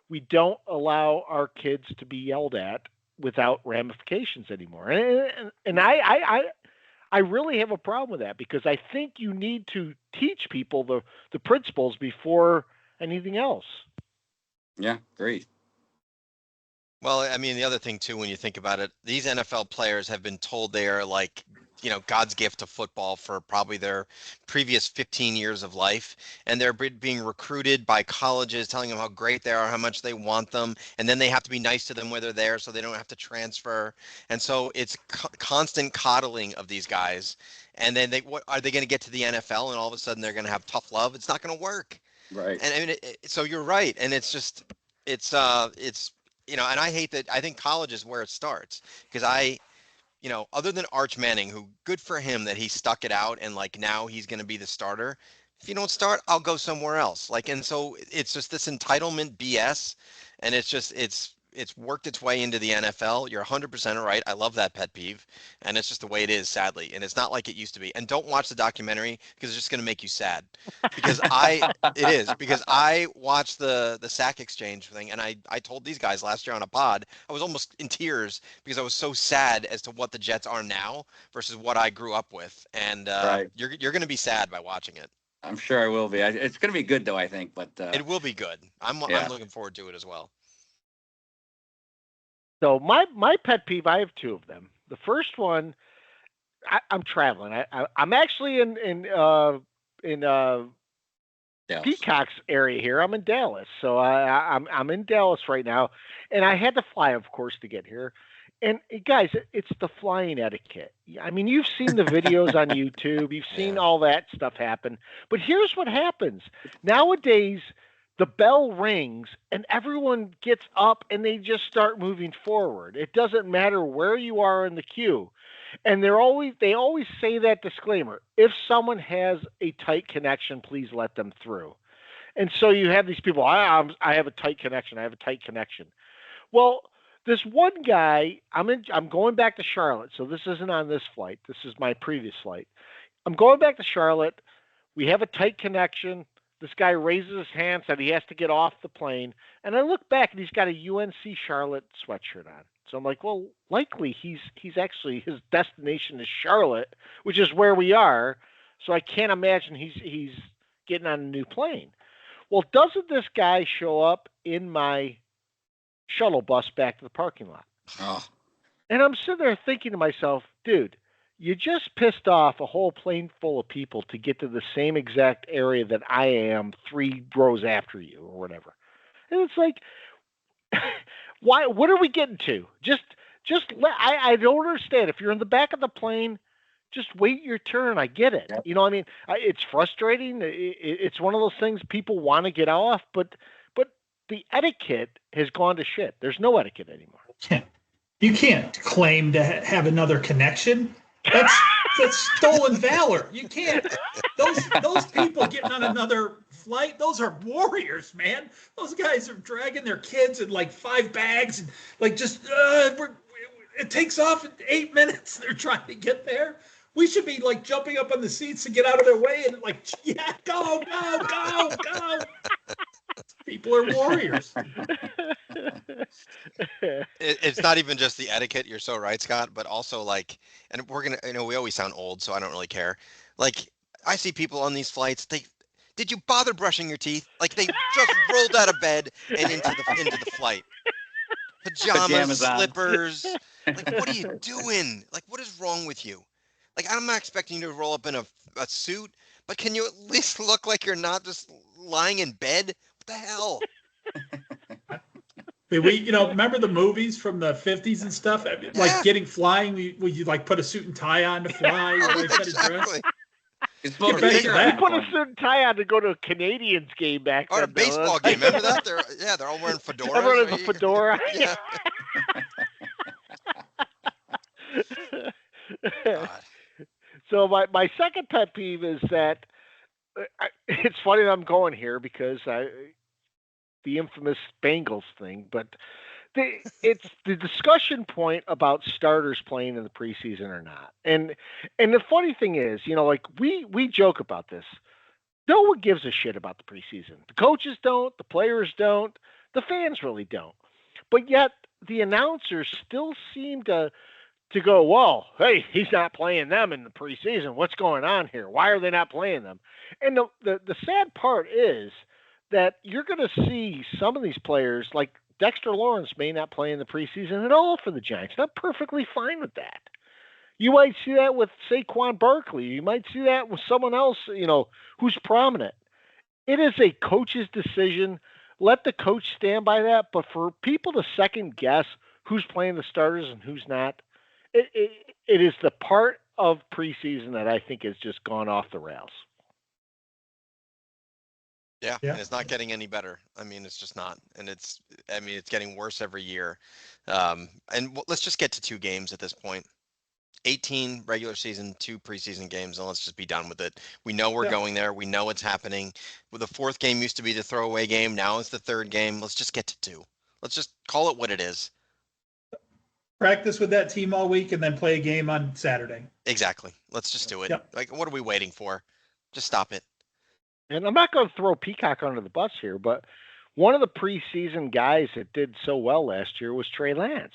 we don't allow our kids to be yelled at without ramifications anymore. And I really have a problem with that, because I think you need to teach people the principles before anything else. Yeah, great. Well, I mean, the other thing too, when you think about it, these NFL players have been told they are like, God's gift to football for probably their previous 15 years of life. And they're being recruited by colleges, telling them how great they are, how much they want them. And then they have to be nice to them where they're there, so they don't have to transfer. And so it's constant coddling of these guys. And then what are they going to get to the NFL, and all of a sudden they're going to have tough love? It's not going to work. Right. And I mean, so you're right. And it's just, and I hate that. I think college is where it starts, because other than Arch Manning, who, good for him that he stuck it out and like now he's going to be the starter. if you don't start, I'll go somewhere else. Like, and so it's just this entitlement BS, and it's worked its way into the NFL. You're 100% right. I love that pet peeve, and it's just the way it is, sadly. And it's not like it used to be. And don't watch the documentary because it's just going to make you sad. Because I watched the sack exchange thing, and I told these guys last year on a pod, I was almost in tears because I was so sad as to what the Jets are now versus what I grew up with. And Right. you're going to be sad by watching it. I'm sure I will be. It's going to be good though, I think. But It will be good. I'm Yeah. looking forward to it as well. So my pet peeve, I have two of them. The first one, I'm traveling. I'm actually in Dallas. Peacock's area here. I'm in Dallas, so I'm in Dallas right now, and I had to fly, of course, to get here. And guys, it's the flying etiquette. I mean, you've seen the videos on YouTube, you've seen Yeah. all that stuff happen. But here's what happens nowadays: the bell rings, and everyone gets up, and they just start moving forward. It doesn't matter where you are in the queue. And they always say that disclaimer: if someone has a tight connection, please let them through. And so you have these people. I have a tight connection. I have a tight connection. Well, this one guy, I'm going back to Charlotte, so this isn't on this flight. This is my previous flight. I'm going back to Charlotte. We have a tight connection. This guy raises his hand, said he has to get off the plane, and I look back and he's got a UNC Charlotte sweatshirt on. So I'm like, well, likely he's actually, his destination is Charlotte, which is where we are. So I can't imagine he's getting on a new plane. Well, doesn't this guy show up in my shuttle bus back to the parking lot? Oh. And I'm sitting there thinking to myself, dude, you just pissed off a whole plane full of people to get to the same exact area that I am 3 rows after you or whatever. And it's like, why? What are we getting to? I don't understand. If you're in the back of the plane, just wait your turn. I get it. Yep. You know what I mean? It's frustrating. It's one of those things people want to get off, but the etiquette has gone to shit. There's no etiquette anymore. You can't claim to have another connection. That's stolen valor. You can't. Those people getting on another flight, those are warriors, man. Those guys are dragging their kids in like 5 bags and like just it takes off in 8 minutes. They're trying to get there. We should be like jumping up on the seats to get out of their way and like, yeah, go. People are warriors. It's not even just the etiquette. You're so right, Scott, but also like, and we always sound old, so I don't really care. Like, I see people on these flights. Did you bother brushing your teeth? Like, they just rolled out of bed and into the flight. Pajamas, slippers. Like, what are you doing? Like, what is wrong with you? Like, I'm not expecting you to roll up in a suit, but can you at least look like you're not just lying in bed? What the hell? Remember the movies from the 50s and stuff? Like getting flying, where you like put a suit and tie on to fly. Exactly. It's supposed to Get be back to We put a suit and tie on to go to a Canadians game back Or then. a baseball game. Remember that? They're all wearing fedoras. Everyone has a fedora. Yeah. God. So my second pet peeve is that it's funny that I'm going here because the infamous Bengals thing, but it's the discussion point about starters playing in the preseason or not. And the funny thing is, like we joke about this. No one gives a shit about the preseason. The coaches don't, the players don't, the fans really don't. But yet the announcers still seem to go, well, hey, he's not playing them in the preseason. What's going on here? Why are they not playing them? And the sad part is that you're going to see some of these players, like Dexter Lawrence, may not play in the preseason at all for the Giants. I'm perfectly fine with that. You might see that with Saquon Barkley. You might see that with someone else, who's prominent. It is a coach's decision. Let the coach stand by that. But for people to second guess who's playing the starters and who's not, it is the part of preseason that I think has just gone off the rails. Yeah, and it's not getting any better. I mean, it's just not, and it's getting worse every year. And let's just get to 2 games at this point. 18 regular season, 2 preseason games, and let's just be done with it. We know we're Yeah. going there. We know what's happening. Well, the fourth game used to be the throwaway game. Now it's the third game. Let's just get to 2. Let's just call it what it is. Practice with that team all week and then play a game on Saturday. Exactly. Let's just do it. Yep. Like, what are we waiting for? Just stop it. And I'm not going to throw Peacock under the bus here, but one of the preseason guys that did so well last year was Trey Lance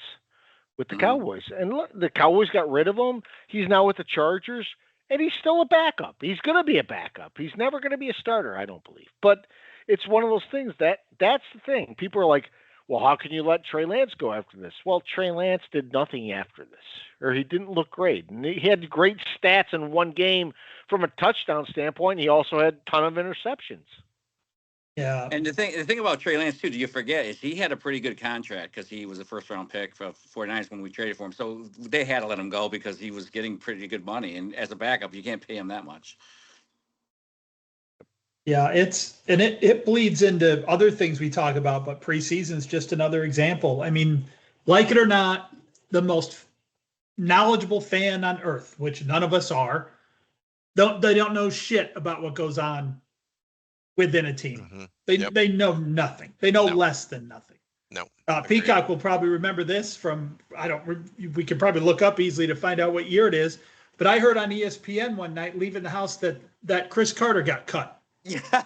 with the Cowboys. And look, the Cowboys got rid of him. He's now with the Chargers, and he's still a backup. He's going to be a backup. He's never going to be a starter, I don't believe. But it's one of those things that's the thing. People are like, well, how can you let Trey Lance go after this? Well, Trey Lance did nothing after this, or he didn't look great. And he had great stats in one game from a touchdown standpoint. He also had a ton of interceptions. Yeah. And the thing about Trey Lance, too, do you forget, is he had a pretty good contract because he was a first-round pick for 49ers when we traded for him. So they had to let him go because he was getting pretty good money. And as a backup, you can't pay him that much. Yeah, it bleeds into other things we talk about, but preseason is just another example. I mean, like it or not, the most knowledgeable fan on earth, which none of us are, they don't know shit about what goes on within a team. Mm-hmm. They know nothing. They know less than nothing. No. Peacock will probably remember this from we can probably look up easily to find out what year it is. But I heard on ESPN one night leaving the house that Chris Carter got cut. Yeah.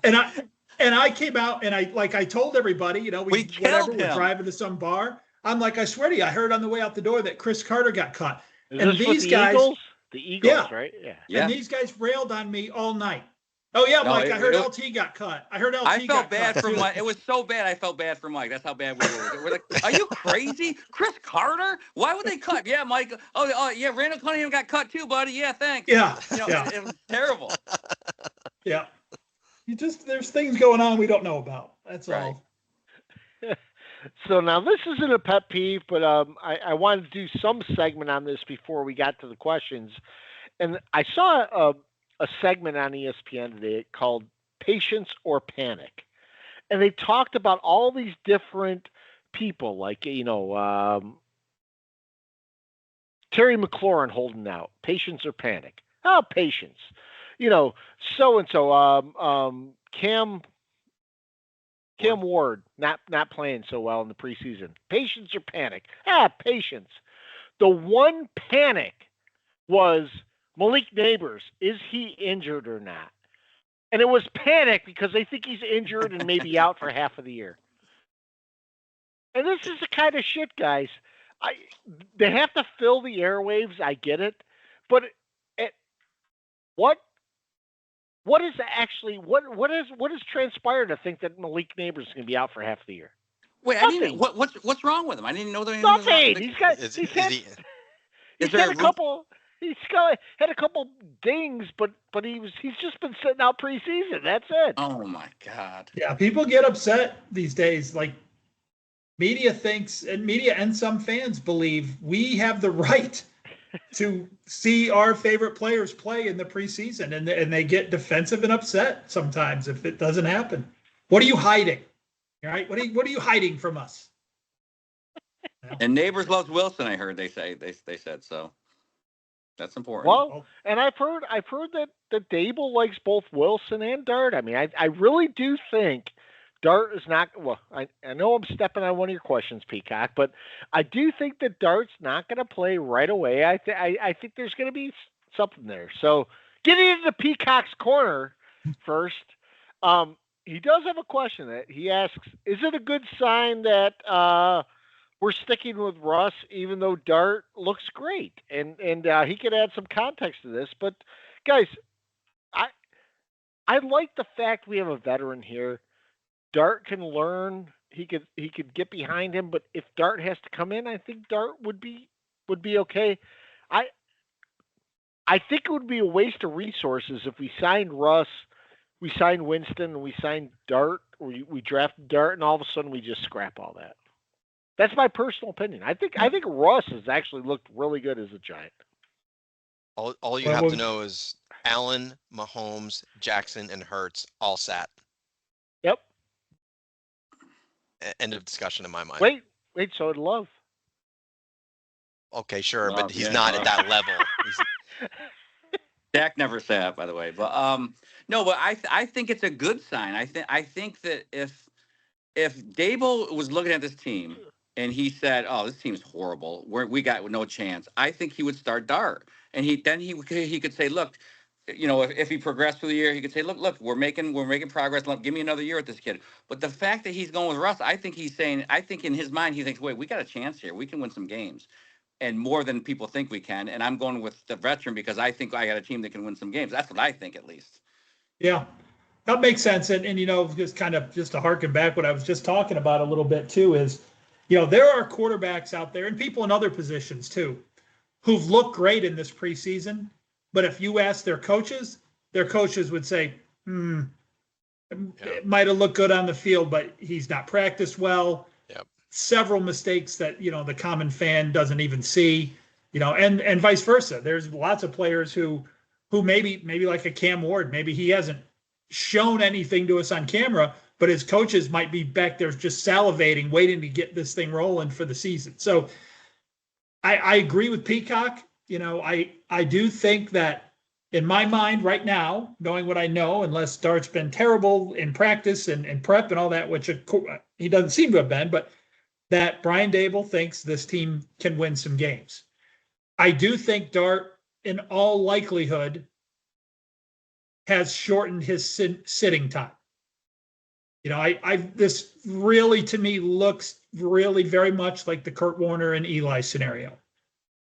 And I came out and I told everybody, we're driving to some bar. I'm like, I swear to you, I heard on the way out the door that Chris Carter got cut. And these guys, the Eagles, right? Yeah. And these guys railed on me all night. Oh yeah, Mike, I heard LT got cut. I heard LT got cut. I felt bad for Mike. It was so bad. I felt bad for Mike. That's how bad we were. We're like, are you crazy? Chris Carter? Why would they cut? Yeah, Mike. Oh yeah, Randall Cunningham got cut too, buddy. Yeah, thanks. Yeah. It was terrible. Yeah. There's things going on we don't know about. That's right. All. So now this isn't a pet peeve, but I wanted to do some segment on this before we got to the questions. And I saw a segment on ESPN today called Patience or Panic. And they talked about all these different people, like, Terry McLaurin holding out. Patience or Panic. Oh, patience. So-and-so, Cam Ward not playing so well in the preseason. Patience or Panic? Patience. The one panic was Malik Neighbors. Is he injured or not? And it was panic because they think he's injured and maybe out for half of the year. And this is the kind of shit, guys. They have to fill the airwaves. I get it. But what is actually what has transpired to think that Malik Neighbors is going to be out for half the year? Wait, Nothing. I didn't. What's wrong with him? I didn't know that. Nothing. He's had a couple. He's had a couple dings, but he's just been sitting out preseason. That's it. Oh my God. Yeah, people get upset these days. Like media thinks, and media and some fans believe we have the right to see our favorite players play in the preseason, and they get defensive and upset sometimes if it doesn't happen. What are you hiding? Right? What are you hiding from us? And Neighbors loves Wilson. I heard they said so. That's important. Well, and I've heard that Dable likes both Wilson and Dart. I mean, I really do think Dart is not. Well, I know I'm stepping on one of your questions, Peacock, but I do think that Dart's not going to play right away. I think there's going to be something there. So getting into Peacock's corner first, he does have a question that he asks: is it a good sign that we're sticking with Russ, even though Dart looks great? And he could add some context to this. But guys, I like the fact we have a veteran here. Dart can learn. He could get behind him. But if Dart has to come in, I think Dart would be okay. I think it would be a waste of resources if we signed Russ, we signed Winston, and we signed Dart. We drafted Dart, and all of a sudden we just scrap all that. That's my personal opinion. I think Russ has actually looked really good as a Giant. All you have to know is Allen, Mahomes, Jackson, and Hurts all sat. Yep. End of discussion in my mind. Wait. So did Love. okay, sure, but he's Yeah, not at that level. Dak never said that, by the way. But no, but I think it's a good sign. I think that if Dable was looking at this team and he said, "Oh, this team's horrible. We got no chance," I think he would start Dart, and he could say, "Look, if he progressed through the year, he could say, look, we're making progress. Look, give me another year with this kid." But the fact that he's going with Russ, I think he's saying, I think in his mind he thinks, "Wait, we got a chance here. We can win some games." And more than people think we can. And I'm going with the veteran because I think I got a team that can win some games. That's what I think, at least. Yeah, that makes sense. And just to harken back what I was just talking about a little bit too is, there are quarterbacks out there and people in other positions too who've looked great in this preseason. But if you ask their coaches would say, it might have looked good on the field, but he's not practiced well. Yep. Several mistakes that, the common fan doesn't even see, and vice versa. There's lots of players who maybe like a Cam Ward, maybe he hasn't shown anything to us on camera, but his coaches might be back there just salivating, waiting to get this thing rolling for the season. So I agree with Peacock. I do think that in my mind right now, knowing what I know, unless Dart's been terrible in practice and prep and all that, which he doesn't seem to have been, but that Brian Dable thinks this team can win some games. I do think Dart, in all likelihood, has shortened his sitting time. This really, to me, looks really very much like the Kurt Warner and Eli scenario,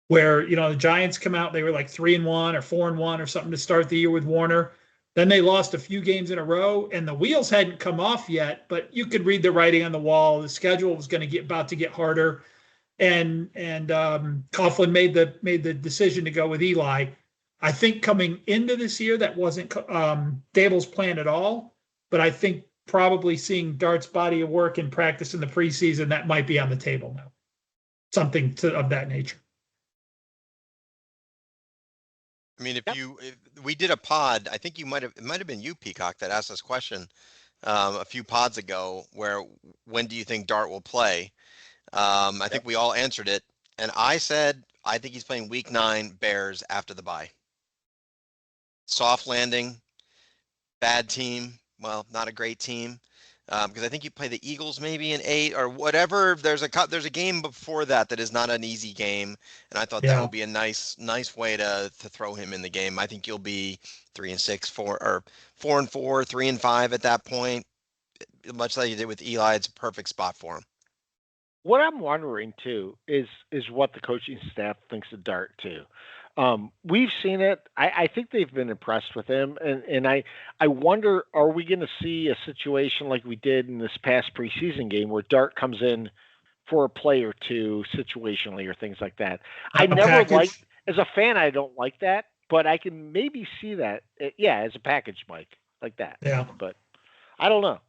where, the Giants come out, they were like 3-1 or 4-1 or something to start the year with Warner. Then they lost a few games in a row, and the wheels hadn't come off yet, but you could read the writing on the wall. The schedule was going to about to get harder, and Coughlin made the decision to go with Eli. I think coming into this year, that wasn't Dable's plan at all, but I think probably seeing Dart's body of work in practice in the preseason, that might be on the table now. Something of that nature. I mean, if we did a pod, I think it might have been you, Peacock, that asked this question a few pods ago, where when do you think Dart will play? I think we all answered it, and I said I think he's playing Week 9 Bears after the bye. Soft landing, bad team. Well, not a great team, because I think you play the Eagles maybe in 8 or whatever. There's a game before that is not an easy game, and I thought that would be a nice way to throw him in the game. I think you'll be 3-6, 4-4, 3-5 at that point, much like you did with Eli. It's a perfect spot for him. What I'm wondering too is what the coaching staff thinks of Dart too. We've seen it. I think they've been impressed with him, and I wonder, are we going to see a situation like we did in this past preseason game where Dart comes in for a play or two situationally or things like that? I never liked, as a fan, I don't like that, but I can maybe see that, as a package, Mike, like that. Yeah. But I don't know.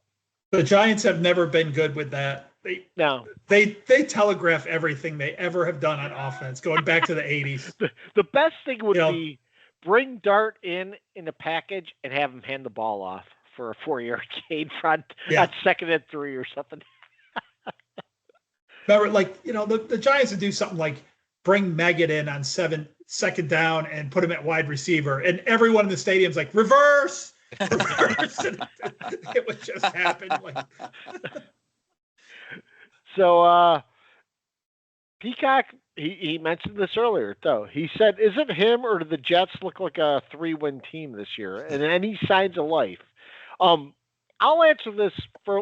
The Giants have never been good with that. They telegraph everything they ever have done on offense, going back to the 80s. The best thing would be bring Dart in a package and have him hand the ball off for a 4-yard gain front at 2nd and 3 or something. Remember, the Giants would do something like bring Meggett in on 2nd down and put him at wide receiver, and everyone in the stadium's like, reverse. It would just happen. So Peacock, he mentioned this earlier, though. He said, is it him or do the Jets look like a 3-win team this year? And any signs of life? I'll answer this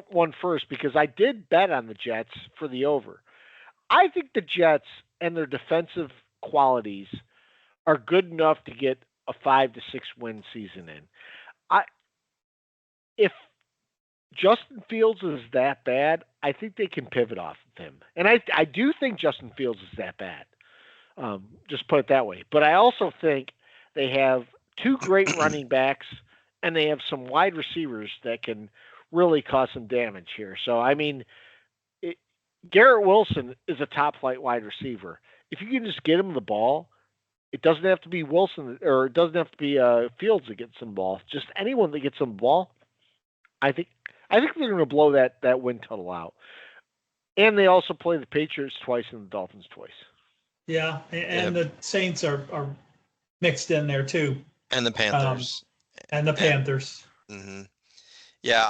one first because I did bet on the Jets for the over. I think the Jets and their defensive qualities are good enough to get a 5 to 6 win season in. If Justin Fields is that bad, I think they can pivot off of him. And I do think Justin Fields is that bad. Just put it that way. But I also think they have 2 great running backs, and they have some wide receivers that can really cause some damage here. So, I mean, Garrett Wilson is a top-flight wide receiver. If you can just get him the ball, it doesn't have to be Wilson, or it doesn't have to be Fields that gets some ball. Just anyone that gets some ball, I think they're going to blow that win total out. And they also play the Patriots twice and the Dolphins twice. Yeah, and the Saints are mixed in there too. And the Panthers. And the Panthers. Mm-hmm. Yeah,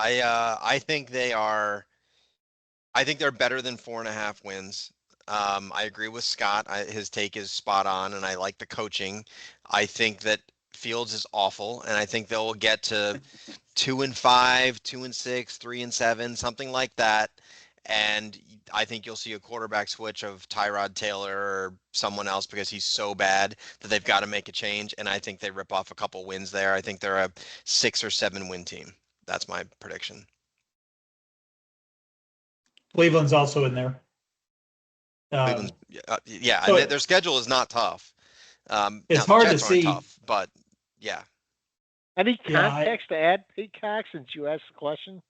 I think they are. I think they're better than 4.5 wins. I agree with Scott. His take is spot on, and I like the coaching. I think that Fields is awful, and I think they'll get to 2-5, 2-6, 3-7, something like that. And I think you'll see a quarterback switch of Tyrod Taylor or someone else because he's so bad that they've got to make a change. And I think they rip off a couple wins there. I think they're a 6 or 7 win team. That's my prediction. Cleveland's also in there. Cleveland's, yeah, so and their schedule is not tough. It's hard to see. Tough, but yeah. Any context to add, Peacock, since you asked the question?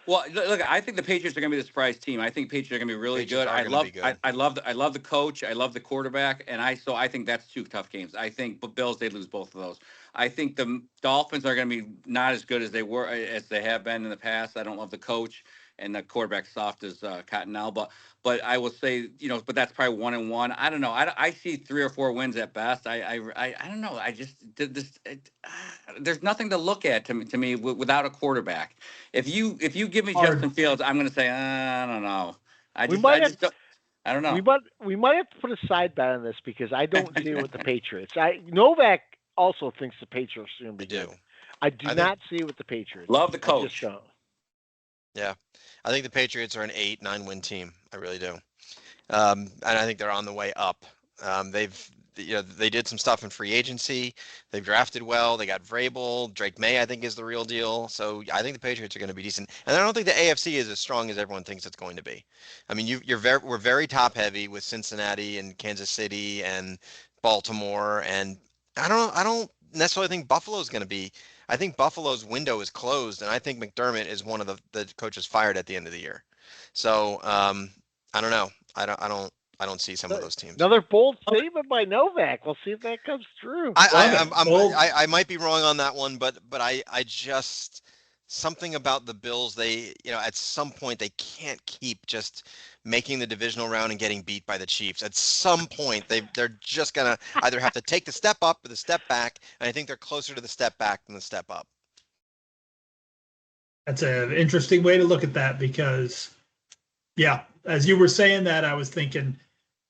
Well, look, I think the Patriots are going to be the surprise team. I think Patriots are going to be really good. I love the coach. I love the quarterback, and I think that's 2 tough games. I think Bills, they lose both of those. I think the Dolphins are going to be not as good as they have been in the past. I don't love the coach, and the quarterback soft as Cottonelle, but I will say, but that's probably 1-1. I don't know. I see 3 or 4 wins at best. I don't know. I just there's nothing to look at to me without a quarterback. If you give me Justin Fields, I'm going to say I don't know. I don't know. We might have to put a side bet on this because I don't see it with the Patriots. Novak also thinks the Patriots are going to be good. I do not see it with the Patriots. Love the coach. Yeah, I think the Patriots are an 8-9 win team. I really do, and I think they're on the way up. They did some stuff in free agency. They've drafted well. They got Vrabel. Drake May, I think, is the real deal. So I think the Patriots are going to be decent. And I don't think the AFC is as strong as everyone thinks it's going to be. I mean, we're very top heavy with Cincinnati and Kansas City and Baltimore, and I don't necessarily think Buffalo's going to be. I think Buffalo's window is closed, and I think McDermott is one of the coaches fired at the end of the year. So I don't know. I don't see some of those teams. Another bold statement by Novak. We'll see if that comes true. I might be wrong on that one, but I just something about the Bills. They at some point they can't keep just making the divisional round and getting beat by the Chiefs. At some point they're just gonna either have to take the step up or the step back, and I think they're closer to the step back than the step up. That's an interesting way to look at that because, yeah, as you were saying that, I was thinking,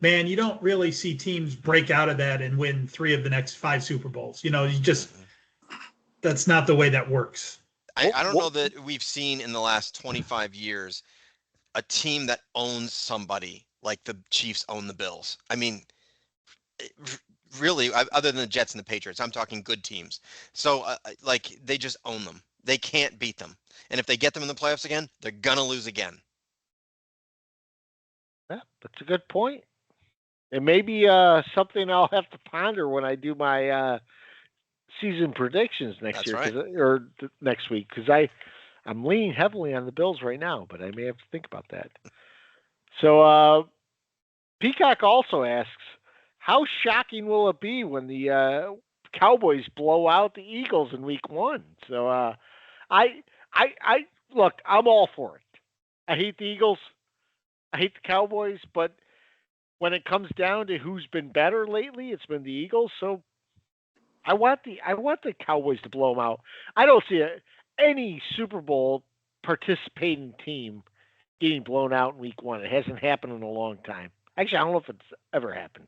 man, you don't really see teams break out of that and win 3 of the next 5 Super Bowls. That's not the way that works. I don't know that we've seen in the last 25 years a team that owns somebody like the Chiefs own the Bills. I mean, really, other than the Jets and the Patriots, I'm talking good teams. So, they just own them. They can't beat them. And if they get them in the playoffs again, they're going to lose again. Yeah, that's a good point. It may be something I'll have to ponder when I do my season predictions next next week, because I'm leaning heavily on the Bills right now, but I may have to think about that. So Peacock also asks, how shocking will it be when the Cowboys blow out the Eagles in week 1? So I look, I'm all for it. I hate the Eagles. I hate the Cowboys, but when it comes down to who's been better lately, it's been the Eagles. So I want the Cowboys to blow them out. I don't see any Super Bowl participating team getting blown out in week 1. It hasn't happened in a long time. Actually, I don't know if it's ever happened.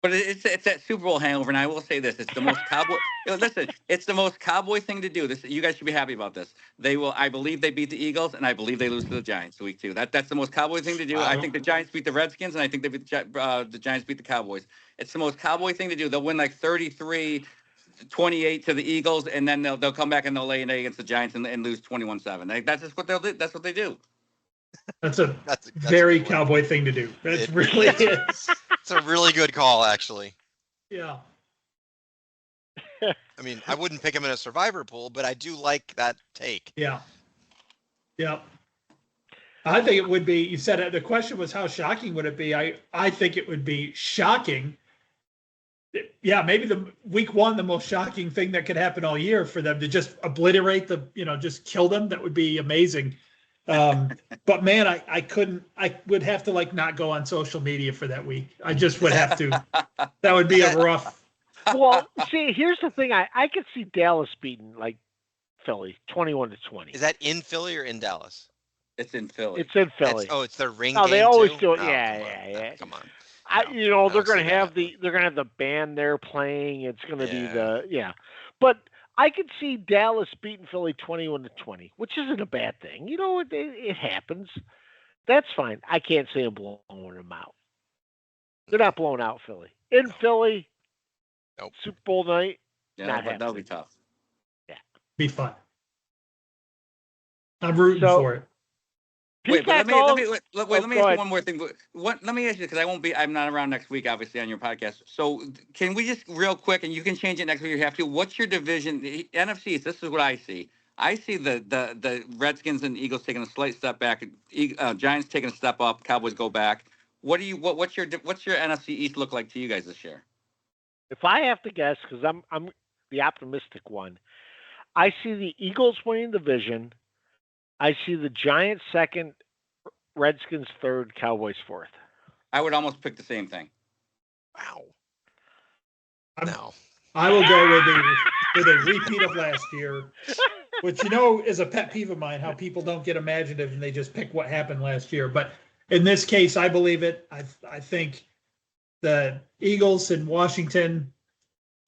But it's that Super Bowl hangover, and I will say this: it's the most Cowboy. Listen, it's the most Cowboy thing to do. This, you guys should be happy about this. They will. I believe they beat the Eagles, and I believe they lose to the Giants week 2. That's the most Cowboy thing to do. I think the Giants beat the Redskins, and I think the Giants beat the Cowboys. It's the most Cowboy thing to do. They'll win like 33-28 to the Eagles, and then they'll come back and they'll lay an egg against the Giants and lose 21-7. That's just what they'll do. That's what they do. That's a very Cowboy thing to do. It really is. It's a really good call, actually. Yeah. I mean, I wouldn't pick him in a survivor pool, but I do like that take. Yeah. Yeah. I think it would be, you said the question was how shocking would it be? I think it would be shocking. Yeah, maybe the week 1, the most shocking thing that could happen all year for them to just obliterate just kill them. That would be amazing. But man, I couldn't. I would have to like not go on social media for that week. I just would have to. That would be a rough. Well, see, here's the thing. I could see Dallas beating like Philly, 21-20. Is that in Philly or in Dallas? It's in Philly. It's in Philly. It's their ring Oh, game they always too? do it. Oh, Yeah. Come on. They're going to have the band there playing. It's going to be But I could see Dallas beating Philly 21-20, which isn't a bad thing. It happens. That's fine. I can't say I'm blowing them out. They're not blowing out Philly. In Philly, nope. Super Bowl night. Yeah, that'll be tough. Yeah. Be fun. I'm rooting for it. Wait, but let me ask you one more thing. Let me ask you, because I'm not around next week, obviously, on your podcast. So can we just real quick, and you can change it next week if you have to. What's your division? The NFC, this is what I see. I see the Redskins and Eagles taking a slight step back. Giants taking a step up. Cowboys go back. What's your NFC East look like to you guys this year? If I have to guess, because I'm the optimistic one, I see the Eagles winning the division. I see the Giants second, Redskins third, Cowboys fourth. I would almost pick the same thing. Wow. I will go with a repeat of last year, which is a pet peeve of mine, how people don't get imaginative and they just pick what happened last year. But in this case, I believe it. I think the Eagles in Washington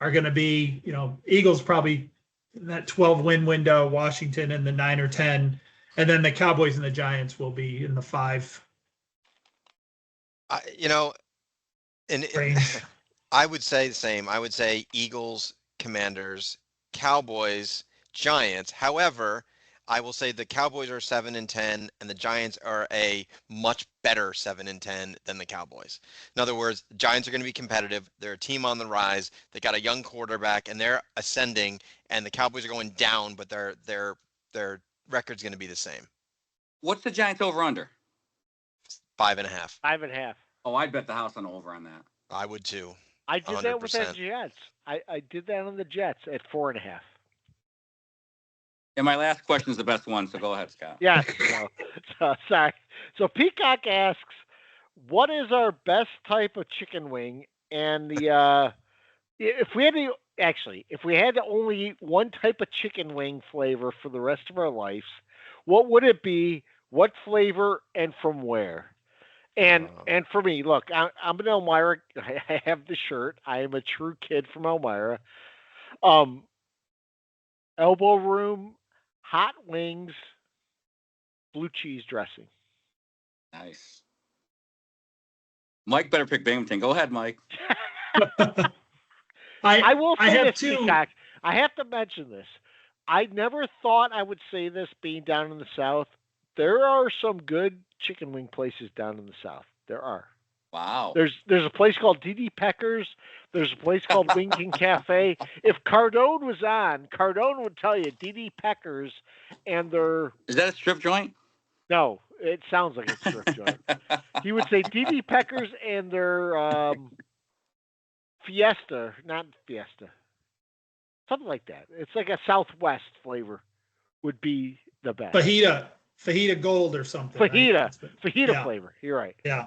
are going to be, Eagles probably in that 12-win window, Washington in the 9 or 10. And then the Cowboys and the Giants will be in the 5. Range. I would say the same. I would say Eagles, Commanders, Cowboys, Giants. However, I will say the Cowboys are 7-10, and the Giants are a much better 7-10 than the Cowboys. In other words, the Giants are going to be competitive. They're a team on the rise. They got a young quarterback, and they're ascending. And the Cowboys are going down, but their record's going to be the same. What's the Giants over under? 5.5. 5.5. Oh, I'd bet the house on over on that. I would too. I did 100%. That with the Jets. I did that on the Jets at 4.5. And my last question is the best one, so go ahead, Scott. Yeah. Sorry. So Peacock asks, what is our best type of chicken wing? And if we had to only eat one type of chicken wing flavor for the rest of our lives, what would it be? What flavor and from where? And for me, look, I'm an Elmira. I have the shirt. I am a true kid from Elmira. Elbow room, hot wings, blue cheese dressing. Nice. Mike better pick Binghamton. Go ahead, Mike. I will say this, Peacock. I have to mention this. I never thought I would say this being down in the South. There are some good chicken wing places down in the South. There are. Wow. There's a place called D.D. Pecker's. There's a place called Wing King Cafe. If Cardone was on, Cardone would tell you D.D. Pecker's and their... Is that a strip joint? No, it sounds like a strip joint. He would say D.D. Pecker's and their Fiesta, not Fiesta. Something like that. It's like a Southwest flavor would be the best. Fajita Gold or something. Fajita flavor. You're right. Yeah.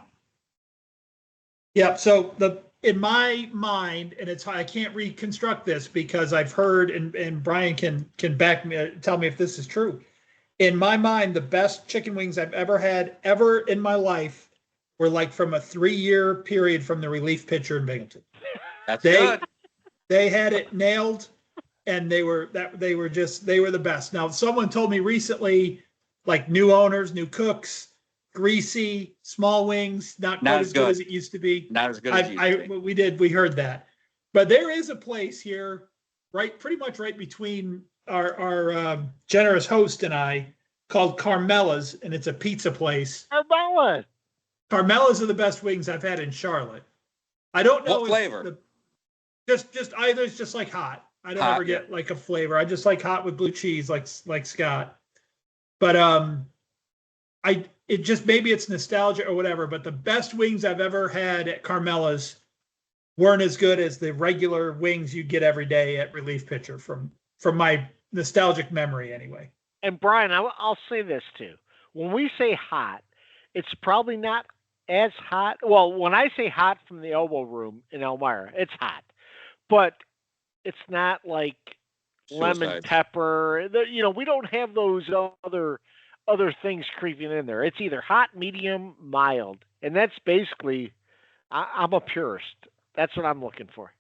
Yeah. So in my mind, and I can't reconstruct this because I've heard, and Brian can back me, tell me if this is true. In my mind, the best chicken wings I've ever had in my life were like from a 3-year period from the relief pitcher in Binghamton. That's good. They had it nailed, and they were the best. Now, someone told me recently, like new owners, new cooks, greasy, small wings, not quite as good as it used to be. Not as good as it used to be. We heard that. But there is a place here, pretty much right between our generous host and I, called Carmela's, and it's a pizza place. Carmela's are the best wings I've had in Charlotte. I don't know what flavor. Just either it's just like hot. I don't ever get like a flavor. I just like hot with blue cheese, like Scott. But maybe it's nostalgia or whatever. But the best wings I've ever had at Carmela's weren't as good as the regular wings you get every day at Relief Pitcher from my nostalgic memory, anyway. And Brian, I'll say this too: when we say hot, it's probably not as hot. Well, when I say hot from the elbow room in Elmira, it's hot, but it's not like lemon Suicide. pepper. We don't have those other things creeping in there. It's either hot, medium, mild, and that's basically. I'm a purist. That's what I'm looking for.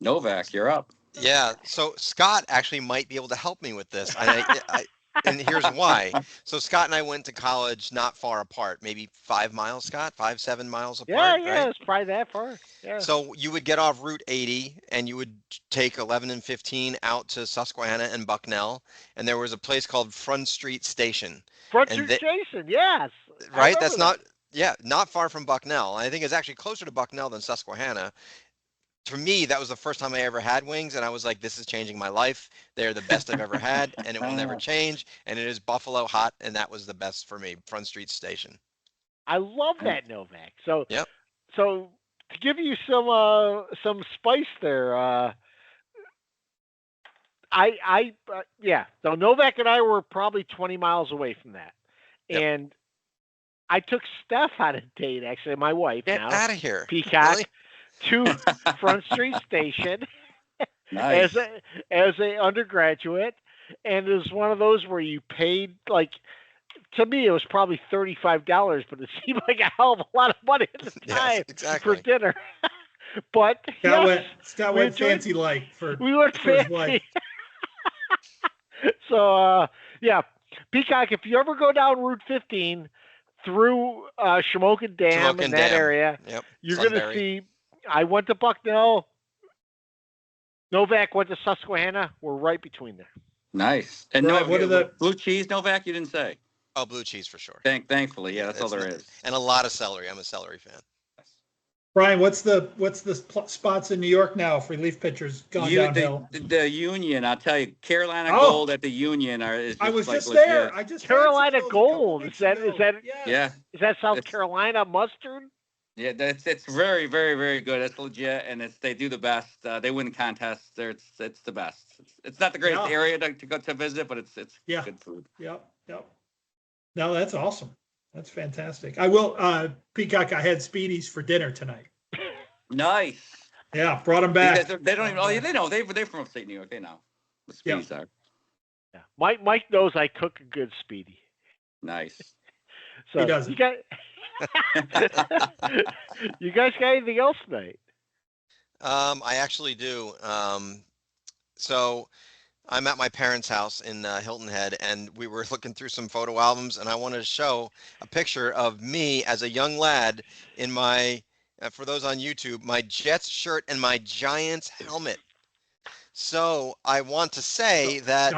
Novak, you're up. Yeah, so Scott actually might be able to help me with this. And here's why. So Scott and I went to college not far apart, maybe 5 miles, Scott, 7 miles apart. Yeah, right? it's probably that far. Yeah. So you would get off Route 80 and you would take 11 and 15 out to Susquehanna and Bucknell. And there was a place called Front Street Station. Front Street Station, yes. Right? That's not far from Bucknell. I think it's actually closer to Bucknell than Susquehanna. For me, that was the first time I ever had wings, and I was like, this is changing my life. They're the best I've ever had, and it will never change. And it is Buffalo hot, and that was the best for me, Front Street Station. I love that, Novak. So, yep. So to give you some spice there, So Novak and I were probably 20 miles away from that, and I took Steph on a date. Actually, my wife. Get now, out of here, Peacock. Really? To Front Street Station Nice. as a undergraduate, and it was one of those where you paid to me it was probably $35, but it seemed like a hell of a lot of money at the time for dinner. But Scott went fancy for we went for his fancy. wife. So Peacock, if you ever go down Route 15 through Shamokin Dam in that area, you're going to see. I went to Bucknell. Novak went to Susquehanna. We're right between there. Nice. And Right, what are the blue cheese, Novak? You didn't say. Oh, blue cheese for sure. Thankfully, yeah, that's all there is. And a lot of celery. I'm a celery fan. Brian, what's the spots in New York now for relief pitchers going downhill? The Union, I'll tell you, Carolina Gold at the Union is. I was just legit. there. I just Carolina Gold. Is that Yeah. Is that South Carolina mustard? Yeah, it's very, very, very good. It's legit, and they do the best. They win contests. It's the best. It's not the greatest area to go to visit, but it's good food. Yep. No, that's awesome. That's fantastic. I will, Peacock, I had Speedies for dinner tonight. Nice. Yeah, brought them back. They don't even, they know. They're from upstate New York. They know. The Speedies are. Yeah. Mike knows I cook a good Speedy. Nice. So he doesn't. You guys got anything else tonight? I actually do. So I'm at my parents' house in Hilton Head, and we were looking through some photo albums, and I wanted to show a picture of me as a young lad in my, for those on YouTube, my Jets shirt and my Giants helmet. So I want to say that,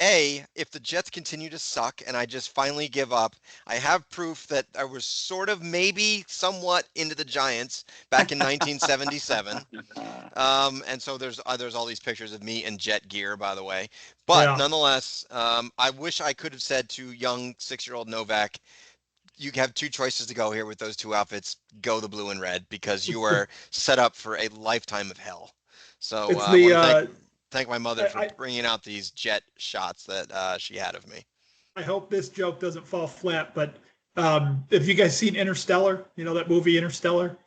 if the Jets continue to suck and I just finally give up, I have proof that I was sort of maybe somewhat into the Giants back in 1977. And so there's all these pictures of me in Jet gear, by the way. But nonetheless, I wish I could have said to young 6-year-old Novak, you have two choices to go here with those two outfits. Go the blue and red, because you are set up for a lifetime of hell. So thank my mother for bringing out these Jet shots that she had of me. I hope this joke doesn't fall flat, but have you guys seen Interstellar? You know that movie Interstellar?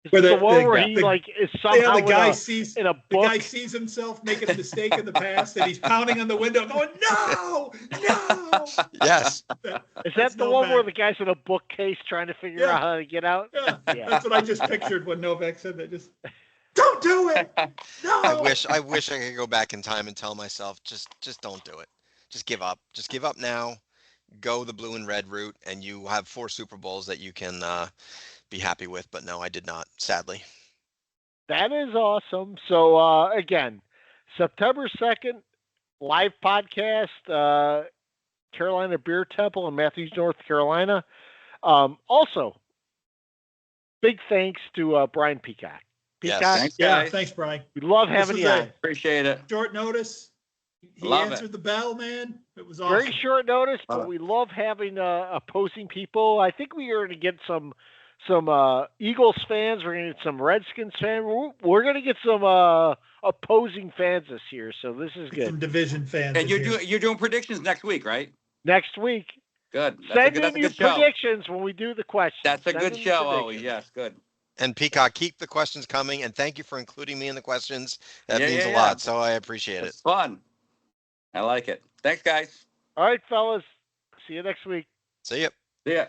Where the one where he is somehow the guy sees in a book. The guy sees himself making a mistake in the past, and he's pounding on the window, going, "No!" Yes. Is that the one where the guy's in a bookcase trying to figure out how to get out? Yeah. That's what I just pictured when Novak said that. Just don't do it. No. I wish I could go back in time and tell myself, just don't do it. Just give up. Just give up now. Go the blue and red route, and you have 4 Super Bowls that you can be happy with. But no, I did not, sadly. That is awesome. So again, September 2nd, live podcast, Carolina Beer Temple in Matthews, North Carolina. Also, big thanks to Brian Peacock. Yes. Thanks, guys. Thanks, Brian. We love having you on. Appreciate it. Short notice. He Love answered the bell, man. It was awesome. Very short notice, but we love having opposing people. I think we are going to get some Eagles fans. We're going to get some Redskins fans. We're going to get some opposing fans this year. So this is good. Some division fans. And you're doing predictions next week, right? Next week. Good. Send That's in a your good show. predictions when we do the questions. That's a Send good in your show, Owie. predictions. Yes, good. And Peacock, keep the questions coming, and thank you for including me in the questions. That Yeah, means yeah, a yeah. lot, so I appreciate it. It's fun. I like it. Thanks, guys. All right, fellas. See you next week. See ya. See ya.